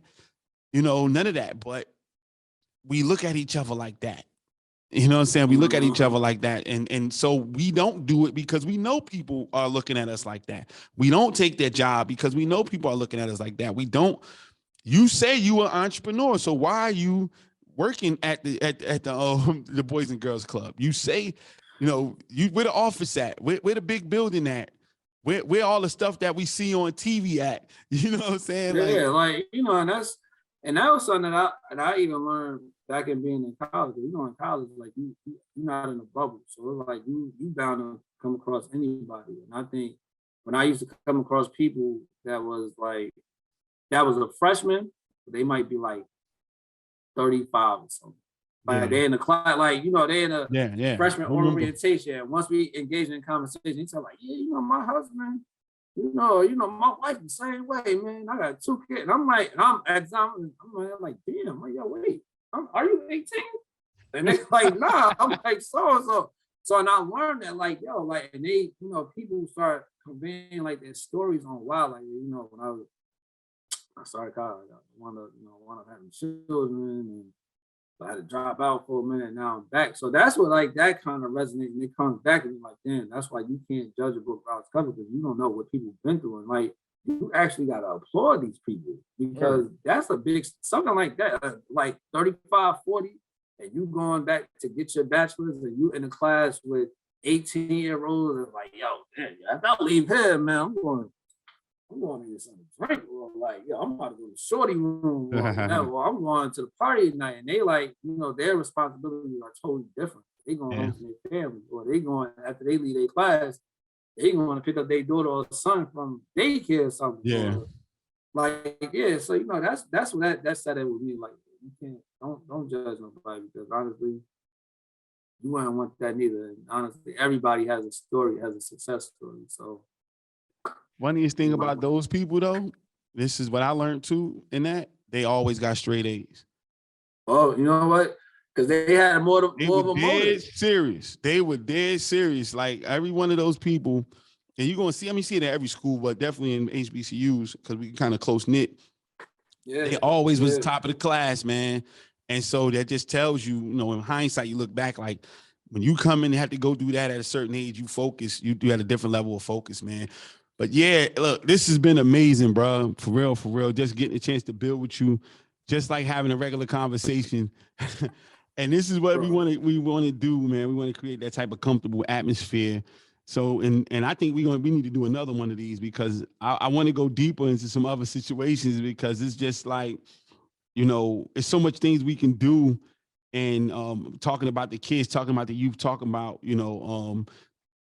you know, none of that. But we look at each other like that. You know what I'm saying? We look at each other like that. And so we don't do it because we know people are looking at us like that. We don't take their job because we know people are looking at us like that. We don't. You say you are an entrepreneur, so why are you working at the Boys and Girls Club? You say, you know, where the office at? Where the big building at? Where all the stuff that we see on TV at? You know what I'm saying? Yeah, like you know, and that was something that I even learned back in being in college. You know, in college, like you're not in a bubble, so it's like you bound to come across anybody. And I think when I used to come across people that was a freshman, they might be like 35 or something. Like they're in the class, like you know, they're in a freshman orientation. And once we engage in conversation, he's like, yeah, you know, my husband, you know, my wife the same way, man. I got 2 kids. And I'm like, I'm like, damn, like, yo, wait, are you 18? And they're like, nah. I'm like, so. So and I learned that, like, yo, like, and they, you know, people start conveying like their stories on wild, like, you know, when I started college, I wanted to have children, So I had to drop out for a minute. Now I'm back. So that's what like that kind of resonates. And it comes back and you're like, damn, that's why you can't judge a book by its cover because you don't know what people have been through. And like, you actually got to applaud these people because that's a big, something like that, like 35, 40, and you going back to get your bachelor's and you in a class with 18-year-olds and like, yo, man, if I leave here, man, I'm going to get something to drink, or like, yo, I'm about to go to the shorty room, or whatever, or I'm going to the party at night, and they like, you know, their responsibilities are totally different. They going home to their family, or they going after they leave their class, they going to pick up their daughter or son from daycare or something. Yeah. Or, like, yeah, so you know, that's what that said it with me. Like, you can't don't judge nobody because honestly, you wouldn't want that neither. And honestly, everybody has a story, has a success story. So funniest thing about those people though, this is what I learned too, in that they always got straight A's. Oh, you know what? Because they had more of a motive. Serious. They were dead serious. Like every one of those people, and you're gonna see, I mean, see it at every school, but definitely in HBCUs, because we kind of close knit. Yeah. They always was top of the class, man. And so that just tells you, you know, in hindsight, you look back, like when you come in and have to go do that at a certain age, you focus, you do at a different level of focus, man. But yeah, look, this has been amazing, bro. For real. Just getting a chance to build with you, just like having a regular conversation. And this is what we want to do, man. We want to create that type of comfortable atmosphere. So, and I think we need to do another one of these because I want to go deeper into some other situations because it's just like, you know, it's so much things we can do. And talking about the kids, talking about the youth, talking about, you know,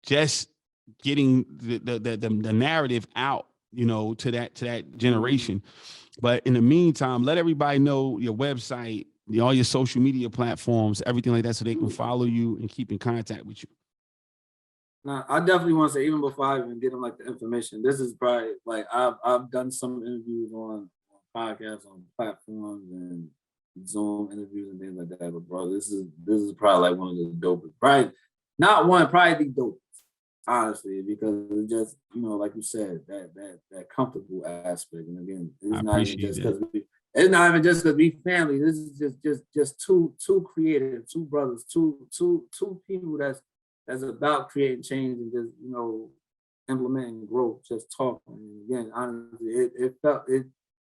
just getting the narrative out, you know, to that generation. But in the meantime, let everybody know your website, all your social media platforms, everything like that, so they can follow you and keep in contact with you. Now, I definitely want to say, even before I even get them like the information, this is probably like I've done some interviews on podcasts, on platforms, and Zoom interviews and things like that. But bro, this is probably like one of the dopest. Probably not one, probably the dopest, honestly, because it's just, you know, like you said, that comfortable aspect. And again, it's not even just because we family. This is just two creative, two brothers, two people that's about creating change and just, you know, implementing growth, just talking. And again, honestly, it didn't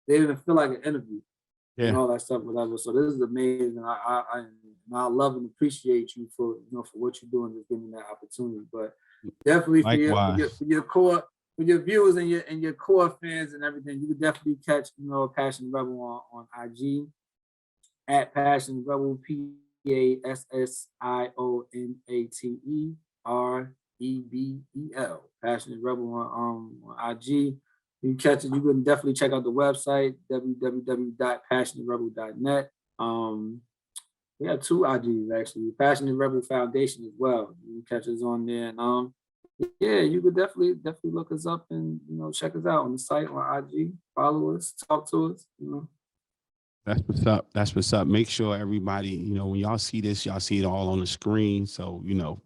even feel like an interview and all that stuff, whatever. So this is amazing. I love and appreciate you for, you know, for what you're doing, just giving me that opportunity. But definitely for your core, for your viewers and your core fans and everything, you can definitely catch, you know, Passion Rebel on IG at Passion Rebel, PASSIONATEREBEL, Passionate Rebel on IG. You can catch it. You can definitely check out the website, www.passionaterebel.net. We have two IGs actually, Passionate Rebel Foundation as well. You can catch us on there. And yeah, you could definitely look us up and, you know, check us out on the site, on IG, follow us, talk to us, you know. That's what's up. That's what's up. Make sure everybody, you know, when y'all see this, y'all see it all on the screen. So, you know,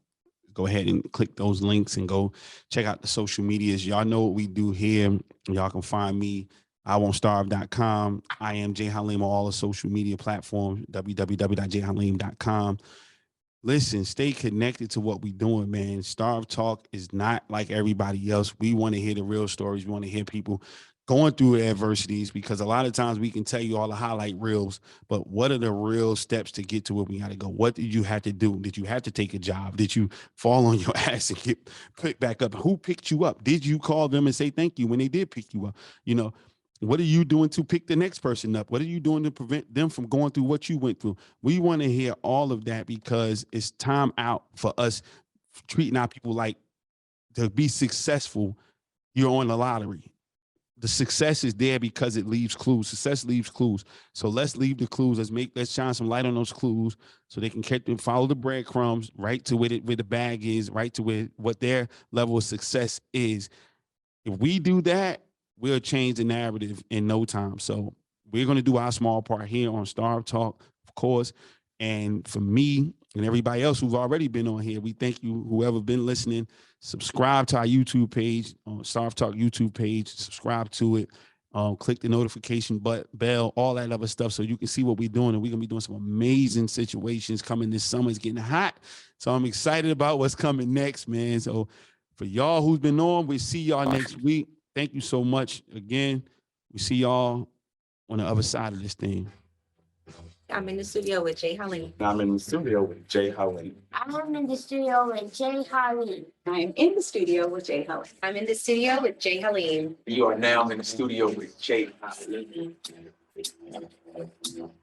go ahead and click those links and go check out the social medias. Y'all know what we do here. Y'all can find me, iwon'tstarve.com. I am Jay Haleem on all the social media platforms, www.jhaleem.com. Listen, stay connected to what we're doing, man. Starve Talk is not like everybody else. We want to hear the real stories. We want to hear people going through adversities, because a lot of times we can tell you all the highlight reels, but what are the real steps to get to where we got to go? What did you have to do? Did you have to take a job? Did you fall on your ass and get picked back up? Who picked you up? Did you call them and say thank you when they did pick you up? You know, what are you doing to pick the next person up? What are you doing to prevent them from going through what you went through? We want to hear all of that, because it's time out for us treating our people like, to be successful, you're on the lottery. The success is there because it leaves clues. Success leaves clues. So let's leave the clues. Let's shine some light on those clues so they can follow the breadcrumbs right to where the bag is, right to what their level of success is. If we do that, we'll change the narrative in no time. So we're going to do our small part here on Starve Talk, of course. And for me and everybody else who've already been on here, we thank you, whoever been listening. Subscribe to our YouTube page, on Starve Talk YouTube page. Subscribe to it. Click the notification bell, all that other stuff, so you can see what we're doing. And we're gonna be doing some amazing situations coming this summer. It's getting hot, so I'm excited about what's coming next, man. So for y'all who's been on, we see y'all next week. Thank you so much again. We see y'all on the other side of this thing. I'm in the studio with Haleem. I'm in the studio with Haleem. I'm in the studio with J.A.R.V.E. I'm in the studio with Haleem. I'm in the studio with Haleem. You are now in the studio with Haleem.